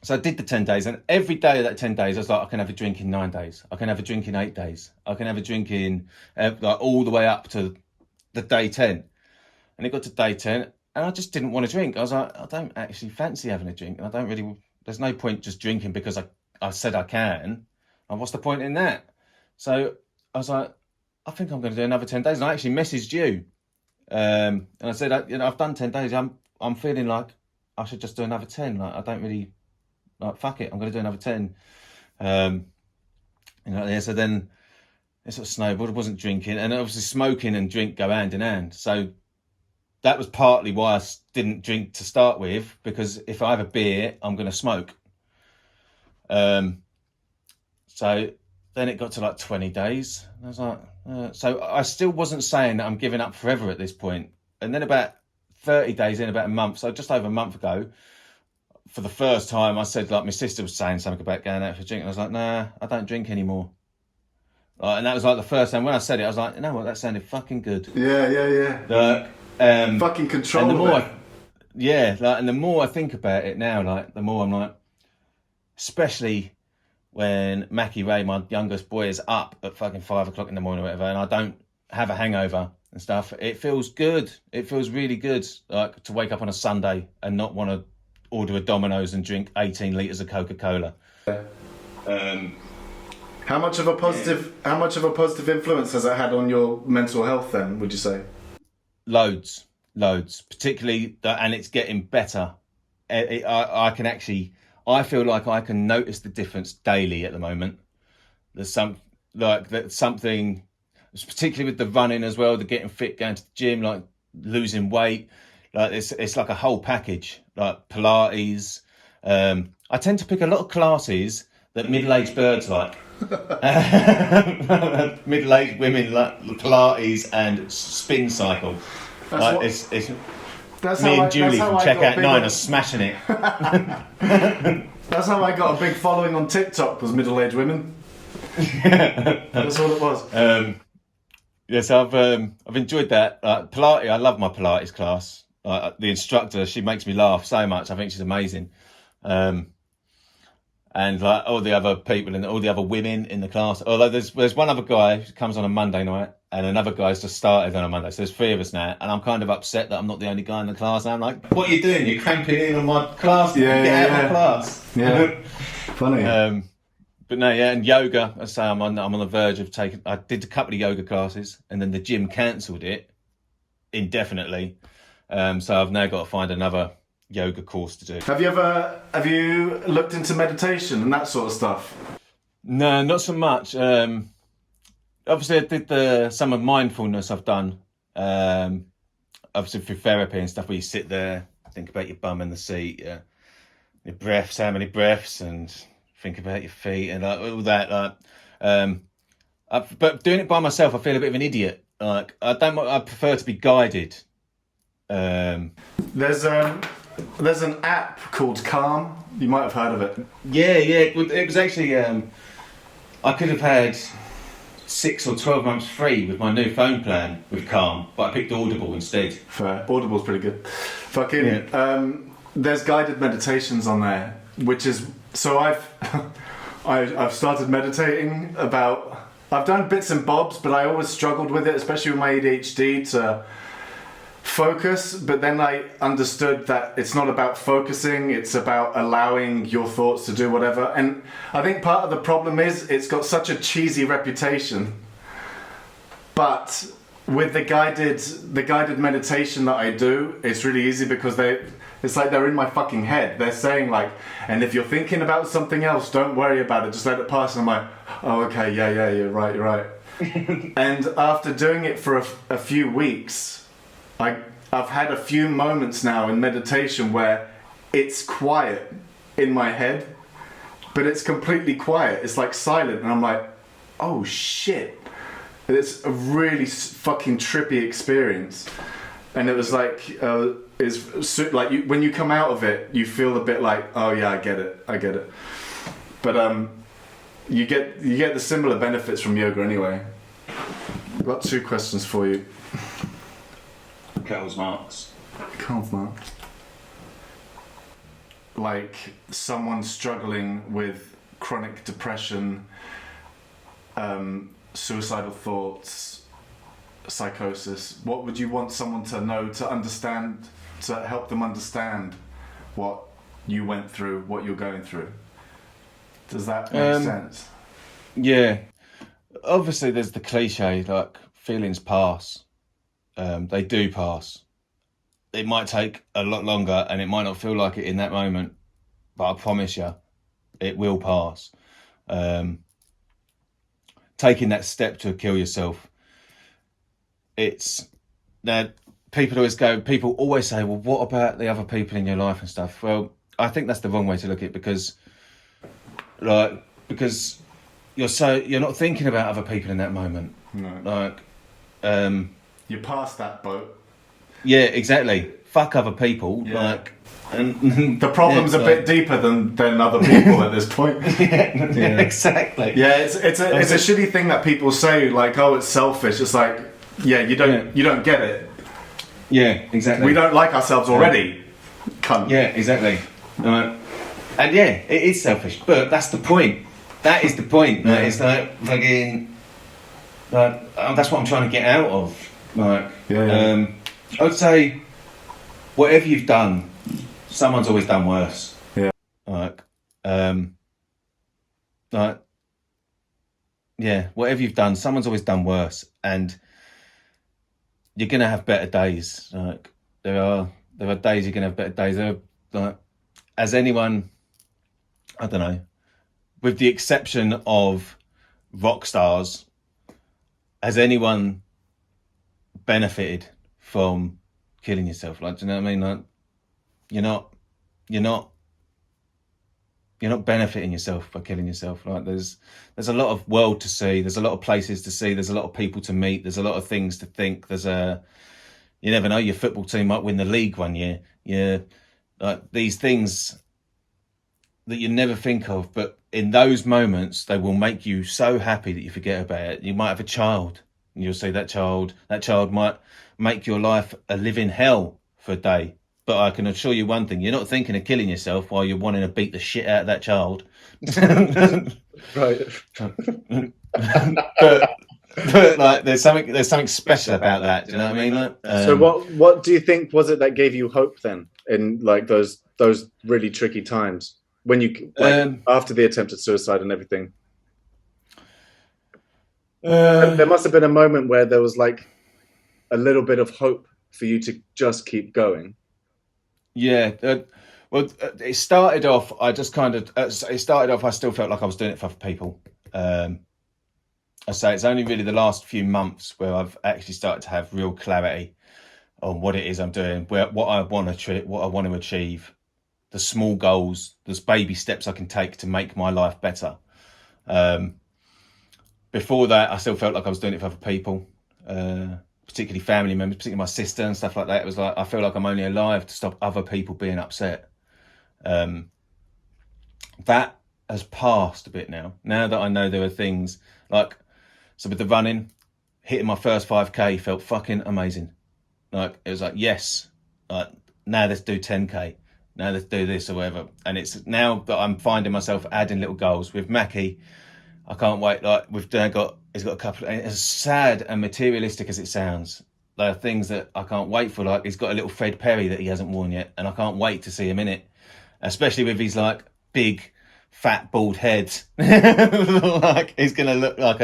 So I did the 10 days, and every day of that 10 days, I was like, I can have a drink in 9 days. I can have a drink in 8 days. I can have a drink in like all the way up to the day 10. And it got to day 10, and I just didn't want to drink. I was like, I don't actually fancy having a drink. And I don't really, there's no point just drinking because I said I can. And what's the point in that? So I was like, I think I'm going to do another 10 days. And I actually messaged you. And I said, I've done 10 days. I'm feeling like I should just do another 10. Like, I don't really, like, fuck it, I'm going to do another 10. So then it sort of snowballed. I wasn't drinking, and obviously smoking and drink go hand in hand. So that was partly why I didn't drink to start with, because if I have a beer, I'm going to smoke. So then it got to like 20 days. I was like, so I still wasn't saying that I'm giving up forever at this point. And then about 30 days in, about a month, so just over a month ago, for the first time, I said, like, my sister was saying something about going out for a drink. And I was like, nah, I don't drink anymore. And that was like the first time when I said it, I was like, you know what, that sounded fucking good. Yeah. Fucking control. And the more, and the more I think about it now, like, the more I'm like, especially when Mackie Ray, my youngest boy, is up at fucking 5 o'clock in the morning or whatever, and I don't have a hangover and stuff. It feels good. It feels really good, like, to wake up on a Sunday and not want to order a Domino's and drink 18 litres of Coca-Cola. How much of a positive influence has that had on your mental health then, would you say? Loads, particularly, and it's getting better. I feel like I can notice the difference daily at the moment. There's something, particularly with the running as well, the getting fit, going to the gym, like losing weight. Like, it's like a whole package, like Pilates. I tend to pick a lot of classes that middle-aged birds like. Middle-aged women like Pilates and spin cycle. That's That's Me how and Julie that's how from I Check got Out 9 bigger. are smashing it. That's how I got a big following on TikTok, was middle-aged women. That's all it was. Yes, I've enjoyed that. Pilates, I love my Pilates class. The instructor, she makes me laugh so much. I think she's amazing. And like all the other people and all the other women in the class. Although there's one other guy who comes on a Monday night, and another guy's just started on a Monday. So there's 3 of us now, and I'm kind of upset that I'm not the only guy in the class. And I'm like, what are you doing? You're cramping in on my class. Get out of my class. Yeah. Funny. But no, yeah, and yoga. I say I'm on the verge of taking. I did a couple of yoga classes, and then the gym cancelled it indefinitely. So I've now got to find another yoga course to do. Have you looked into meditation and that sort of stuff? No, not so much. Obviously, I did some of mindfulness. I've done obviously through therapy and stuff, where you sit there, think about your bum in the seat, your breaths, how many breaths, and think about your feet and all that. But doing it by myself, I feel a bit of an idiot. Like I prefer to be guided. There's an app called Calm. You might have heard of it. Yeah. It was actually I could have had 6 or 12 months free with my new phone plan with Calm, but I picked Audible instead. Fair. Audible's pretty good. There's guided meditations on there, which is so I've started meditating about. I've done bits and bobs, but I always struggled with it, especially with my ADHD, to focus. But then I understood that it's not about focusing, it's about allowing your thoughts to do whatever. And I think part of the problem is it's got such a cheesy reputation. But with the guided meditation that I do, it's really easy because it's like they're in my fucking head. They're saying like, and if you're thinking about something else, don't worry about it, just let it pass. And I'm like, oh, okay, yeah, you're right. And after doing it for a few weeks, I've had a few moments now in meditation where it's quiet in my head, but it's completely quiet. It's like silent, and I'm like, oh shit. It's a really fucking trippy experience. And it was like, when you come out of it, you feel a bit like, oh yeah, I get it. But you get the similar benefits from yoga anyway. I've got 2 questions for you. Karl Marx. Like someone struggling with chronic depression, suicidal thoughts, psychosis, what would you want someone to know, to understand, to help them understand what you went through, what you're going through? Does that make sense? Yeah. Obviously, there's the cliche, like, feelings pass. They do pass. It might take a lot longer and it might not feel like it in that moment, but I promise you, it will pass. Taking that step to kill yourself, people always say, well, what about the other people in your life and stuff? Well, I think that's the wrong way to look at it, because you're not thinking about other people in that moment. No. You're past that boat. Yeah, exactly. Fuck other people. Yeah. And the problem's a bit deeper than other people at this point. Yeah, exactly. Yeah, it's a shitty thing that people say, like, oh, it's selfish. It's like, yeah, you don't get it. Yeah, exactly. We don't like ourselves already. Cunt. Yeah, exactly. And yeah, it is selfish, but that's the point. That is the point. Like, it's like fucking. That's what I'm trying to get out of. Like, yeah. I would say, whatever you've done, someone's always done worse. Yeah. Whatever you've done, someone's always done worse, and you're gonna have better days. Like, there are days you're gonna have better days. As anyone, I don't know, with the exception of rock stars, has anyone benefited from killing yourself? Like, do you know what I mean? Like, you're not benefiting yourself by killing yourself. Like, there's a lot of world to see, there's a lot of places to see, there's a lot of people to meet, there's a lot of things to think, You never know. Your football team might win the league one year. Yeah, like these things that you never think of, but in those moments, they will make you so happy that you forget about it. You might have a child, and you'll see that child might make your life a living hell for a day. But I can assure you one thing, you're not thinking of killing yourself while you're wanting to beat the shit out of that child. Right. but like there's something special about that. Do you know what I mean? Like, So what do you think was it that gave you hope then in like those really tricky times when you after the attempted suicide and everything? There must have been a moment where there was like a little bit of hope for you to just keep going. Yeah. Well, it started off. I just kind of. It started off. I still felt like I was doing it for other people. I say it's only really the last few months where I've actually started to have real clarity on what it is I'm doing, what I want to achieve, the small goals, there's baby steps I can take to make my life better. Before that, I still felt like I was doing it for other people, particularly family members, particularly my sister and stuff like that. It was like I feel like I'm only alive to stop other people being upset. That has passed a bit now. Now that I know there are things like, so with the running, hitting my first 5K felt fucking amazing. Like it was like, yes, like now let's do 10K. Now let's do this or whatever. And it's now that I'm finding myself adding little goals with Mackie. I can't wait. Like he's got a couple. And as sad and materialistic as it sounds, there are things that I can't wait for. Like he's got a little Fred Perry that he hasn't worn yet, and I can't wait to see him in it. Especially with his like big, fat, bald head. Like he's gonna look like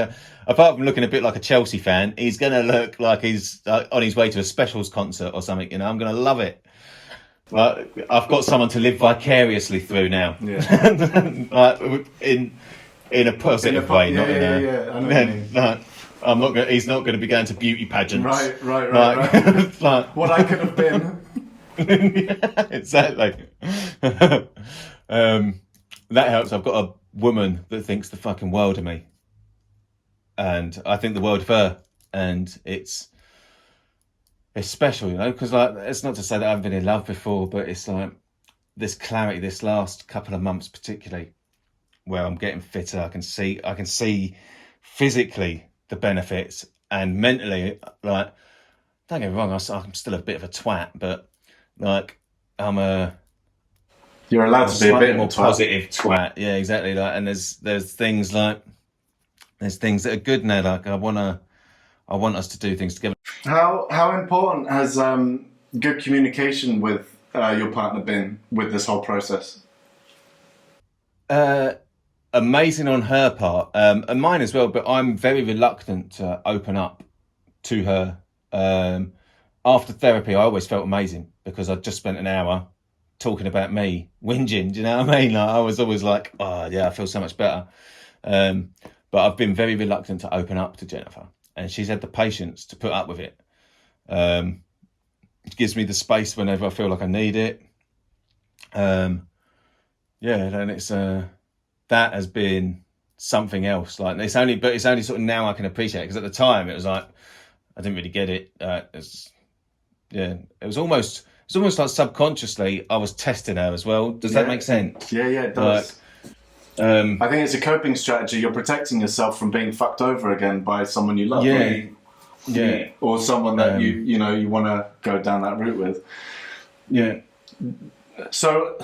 apart from looking a bit like a Chelsea fan, he's gonna look like he's on his way to a specials concert or something. You know, I'm gonna love it. Like I've got someone to live vicariously through now. Yeah. Like in a positive way, not in a. Yeah. I know what you mean. No, I'm not. He's not going to be going to beauty pageants. Right. Like, What I could have been. yeah, exactly. That helps. I've got a woman that thinks the fucking world of me, and I think the world of her, and it's special, you know, because like it's not to say that I haven't been in love before, but it's like this clarity, this last couple of months particularly, where I'm getting fitter. I can see physically the benefits, and mentally, like, don't get me wrong, I'm still a bit of a twat, but like You're allowed to be a bit more twat. positive twat. Yeah, exactly. Like, and there's things like there's things that are good now. Like I want us to do things together. How important has good communication with your partner been with this whole process? Amazing on her part, and mine as well. But I'm very reluctant to open up to her. After therapy, I always felt amazing because I'd just spent an hour talking about me, whinging. Do you know what I mean? Like, I was always like, oh yeah, I feel so much better. But I've been very reluctant to open up to Jennifer, and she's had the patience to put up with it. It gives me the space whenever I feel like I need it. Yeah, and it's that has been something else. Like it's only sort of now I can appreciate it, because at the time it was like I didn't really get it. It was almost like subconsciously I was testing her as well. Does that make sense? Yeah, it does. I think it's a coping strategy. You're protecting yourself from being fucked over again by someone you love. Yeah. Yeah. Or someone that you want to go down that route with. Yeah. So,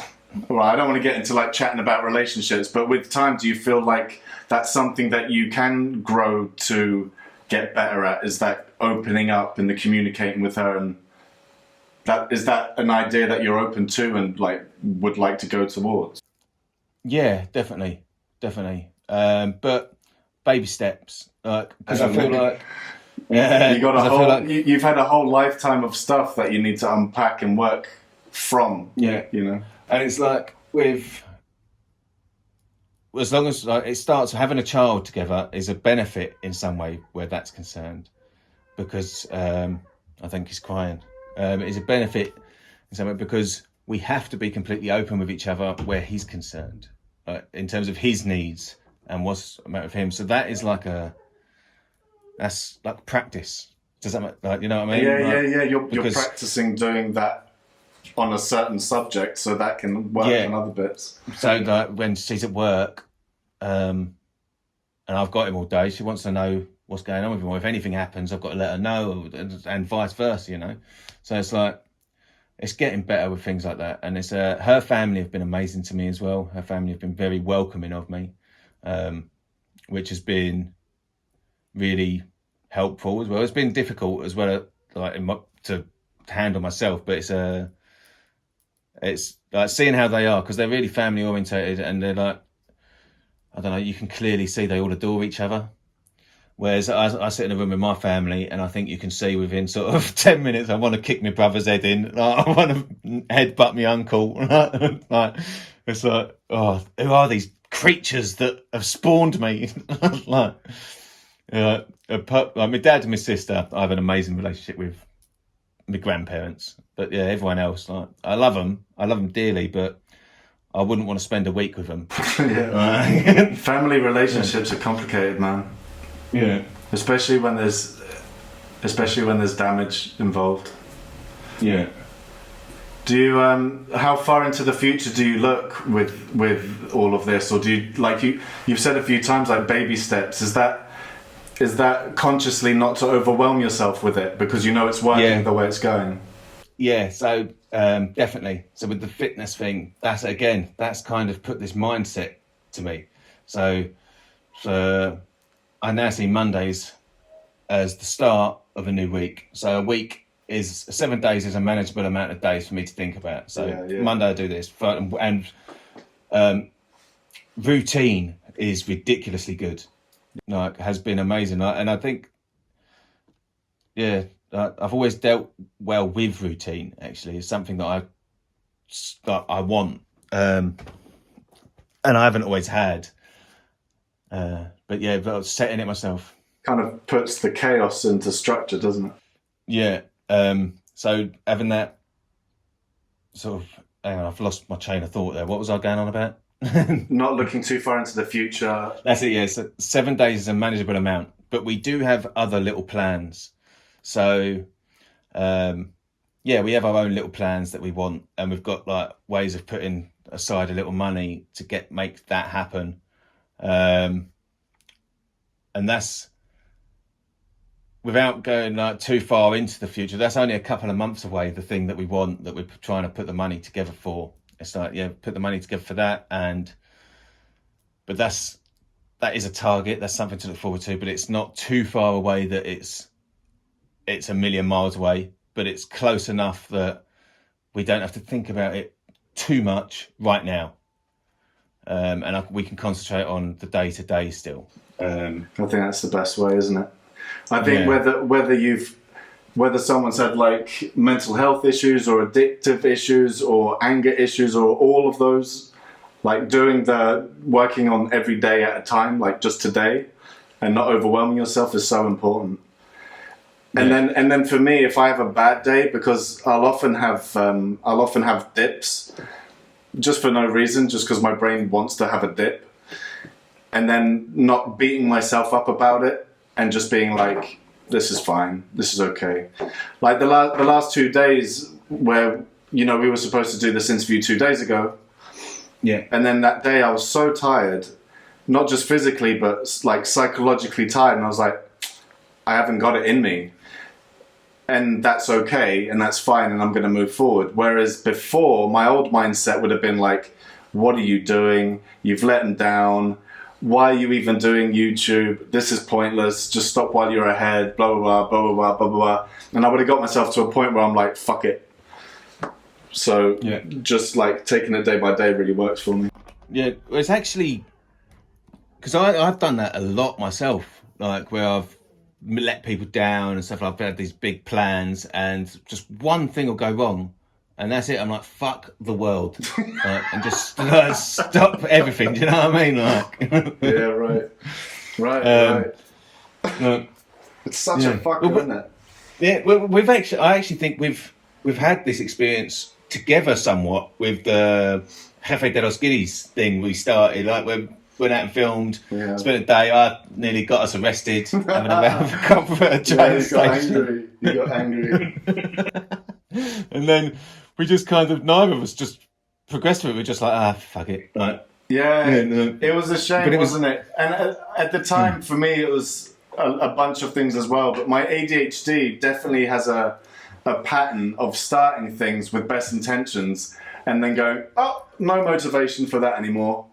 well, I don't want to get into like chatting about relationships, but with time, do you feel like that's something that you can grow to get better at? Is that opening up and the communicating with her, and is that an idea that you're open to and like would like to go towards? Yeah, definitely. But baby steps, because I feel like you've had a whole lifetime of stuff that you need to unpack and work from. Yeah, you know, and it's like as long as it starts, having a child together is a benefit in some way where that's concerned, because I think he's crying. It's a benefit in some way because we have to be completely open with each other where he's concerned, in terms of his needs and what's the matter with him. So that is that's like practice. Does that make, like, you know what I mean? Yeah. You're because- practicing doing that on a certain subject, so that can work on other bits. So like when she's at work, and I've got him all day, she wants to know what's going on with him. Or if anything happens, I've got to let her know, and vice versa, you know. So it's like, it's getting better with things like that. And it's her family have been amazing to me as well. Her family have been very welcoming of me, which has been really helpful as well. It's been difficult as well, like to handle myself, but it's like seeing how they are, because they're really family orientated, and they're like, I don't know, you can clearly see they all adore each other. Whereas I sit in a room with my family, and I think you can see within sort of 10 minutes, I want to kick my brother's head in. Like, I want to headbutt my uncle. Like, it's like, oh, who are these creatures that have spawned me? Like my dad and my sister, I have an amazing relationship with my grandparents. But yeah, everyone else, like, I love them dearly, but I wouldn't want to spend a week with them. Family relationships are complicated, man. Yeah, especially when there's damage involved. Yeah. Do you how far into the future do you look with all of this, or do you, like you've said a few times, like baby steps? Is that consciously not to overwhelm yourself with it because you know it's working the way it's going? Yeah, so definitely. So with the fitness thing, that's kind of put this mindset to me. So I now see Mondays as the start of a new week. So a week is 7 days is a manageable amount of days for me to think about. So Monday I do this, and routine is ridiculously good. Like, has been amazing, and I think, I've always dealt well with routine. Actually, it's something that I want, and I haven't always had. But setting it myself kind of puts the chaos into structure, doesn't it? Yeah. So having that sort of, hang on, I've lost my chain of thought there. What was I going on about? Not looking too far into the future. That's it. Yeah. So 7 days is a manageable amount, but we do have other little plans. So, we have our own little plans that we want, and we've got like ways of putting aside a little money to make that happen. And that's without going like too far into the future. That's only a couple of months away. The thing that we want, that we're trying to put the money together for, it's like, put the money together for that. But that is a target. That's something to look forward to. But it's not too far away that it's a million miles away. But it's close enough that we don't have to think about it too much right now. We can concentrate on the day to day still. I think that's the best way, isn't it? I think whether someone's had like mental health issues or addictive issues or anger issues or all of those, like working on every day at a time, like just today, and not overwhelming yourself is so important. And then for me, if I have a bad day, because I'll often have dips, just for no reason, just because my brain wants to have a dip, and then not beating myself up about it and just being like, this is fine, this is okay. Like the last 2 days where, we were supposed to do this interview 2 days ago. Yeah. And then that day I was so tired, not just physically, but like psychologically tired. And I was like, I haven't got it in me. And that's okay, and that's fine, and I'm going to move forward. Whereas before, my old mindset would have been like, what are you doing? You've let them down. Why are you even doing YouTube? This is pointless. Just stop while you're ahead. Blah, blah, blah, blah, blah, blah, blah, blah. And I would have got myself to a point where I'm like, fuck it. So just like taking it day by day really works for me. Yeah, it's actually, because I've done that a lot myself, like where I've let people down and stuff. I've had these big plans and just one thing will go wrong. And that's it. I'm like, fuck the world, and just stop everything. Do you know what I mean? Like, right. It's such a fucker, isn't it? Yeah, I actually think we've had this experience together somewhat with the Jefe de los Guiris thing we started. Like, went out and filmed. Yeah. Spent a day. I nearly got us arrested. Having a cup at a train station. You got angry. And then we just kind of, neither of us just progressed with it. We're just like, fuck it. Like, Yeah, no. it was a shame, But it was- wasn't it? And at the time, for me, it was a bunch of things as well. But my ADHD definitely has a pattern of starting things with best intentions and then going, oh, no motivation for that anymore.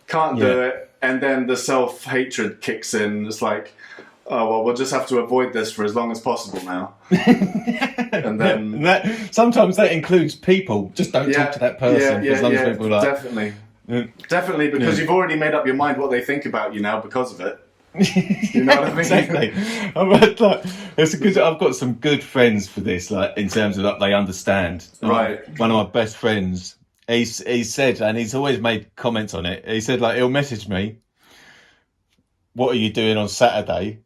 Can't do it. And then the self-hatred kicks in. It's like, oh, well, we'll just have to avoid this for as long as possible now. And then... sometimes that includes people. Just don't talk to that person for as long as people like... Definitely. Definitely, because you've already made up your mind what they think about you now because of it. You know what I mean? Exactly. I've got some good friends for this, like in terms of like they understand. Right. One of my best friends, he said, and he's always made comments on it. He said, like, he'll message me, "What are you doing on Saturday?"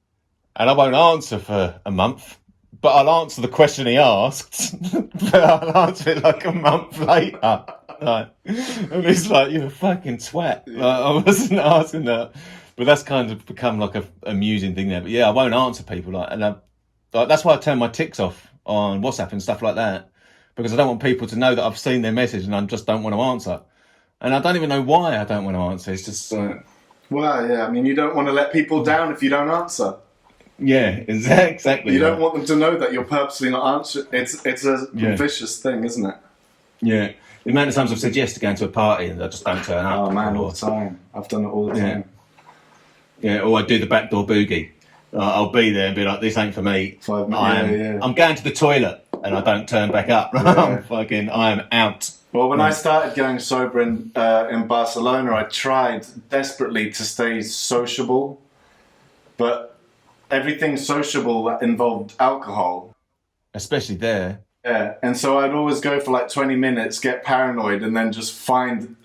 And I won't answer for a month, but I'll answer the question he asked. But I'll answer it like a month later. Like, and it's like, you're a fucking twat. Like, I wasn't asking that. But that's kind of become like a amusing thing there. But yeah, I won't answer people like that's why I turn my tics off on WhatsApp and stuff like that, because I don't want people to know that I've seen their message and I just don't want to answer. And I don't even know why I don't want to answer. It's just well, yeah. I mean, you don't want to let people down if you don't answer. yeah, exactly. You don't want them to know that you're purposely not answering. It's a vicious thing, isn't it? Yeah. The amount of times I've said yes to going to a party and I just don't turn up. Oh man, all the time. I've done it all the time. Yeah, or I do the backdoor boogie. I'll be there and be like, this ain't for me. 5 minutes. I'm going to the toilet and I don't turn back up. I am out. Well, when I started going sober in Barcelona, I tried desperately to stay sociable, but everything sociable involved alcohol. Especially there. Yeah, and so I'd always go for like 20 minutes, get paranoid, and then just find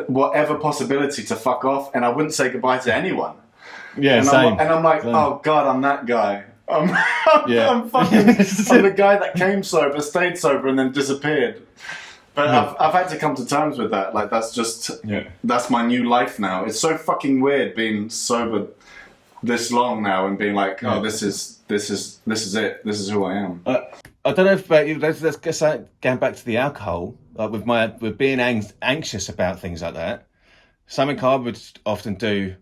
whatever possibility to fuck off, and I wouldn't say goodbye to anyone. Yeah, and same. I'm like, same. oh God, I'm that guy. I'm Yeah. I'm the guy that came sober, stayed sober, and then disappeared. But I've had to come to terms with that. Like, that's just, that's my new life now. It's so fucking weird being sober this long now and being like, oh, this is it. This is who I am. I don't know if about you. Let's get going back to the alcohol. Like with being anxious about things like that. Something I would often do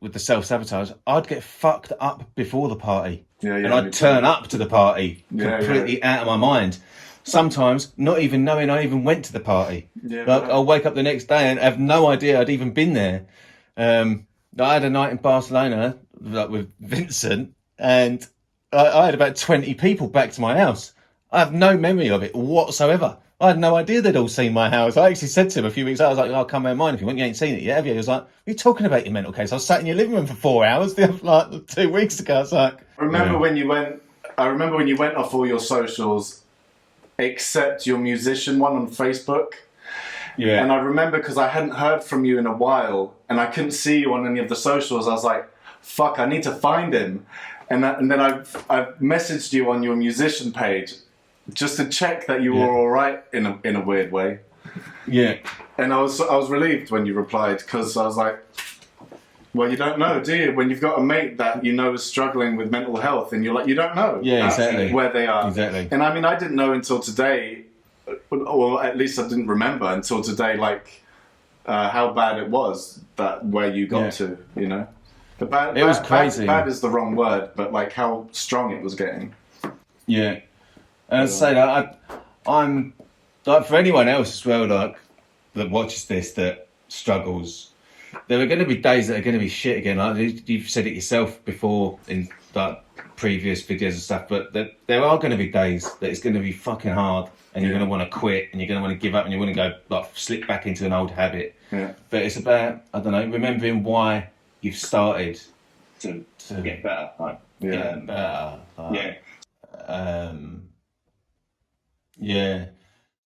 with the self-sabotage, I'd get fucked up before the party. And I'd turn up to the party completely out of my mind. Sometimes not even knowing I even went to the party. I'll wake up the next day and have no idea I'd even been there. I had a night in Barcelona with Vincent, and I had about 20 people back to my house. I have no memory of it whatsoever. I had no idea they'd all seen my house. I actually said to him a few weeks later, I was like, I'll come round mine if you want. You ain't seen it yet, have you? He was like, what are you talking about, your mental case? I was sat in your living room for 4 hours like 2 weeks ago. I was like... I remember when you went off all your socials, except your musician one on Facebook. Yeah. And I remember because I hadn't heard from you in a while, and I couldn't see you on any of the socials. I was like, fuck, I need to find him. And then I messaged you on your musician page just to check that you were all right in a weird way. Yeah. And I was relieved when you replied, because I was like, well, you don't know, do you? When you've got a mate that you know is struggling with mental health, and you're like, you don't know exactly where they are. Exactly. And I mean, I didn't know until today, or at least I didn't remember until today, like how bad it was that where you got to, you know. It was crazy. Bad is the wrong word, but like how strong it was getting. Yeah. And I'd say that I'm like, for anyone else as well, like that watches this, that struggles, there are going to be days that are going to be shit again. Like you've said it yourself before in like previous videos and stuff, but there are going to be days that it's going to be fucking hard, and you're going to want to quit, and you're going to want to give up, and you want to go like slip back into an old habit. Yeah. But it's about, I don't know, remembering why you've started to get better. Like, get better. Yeah.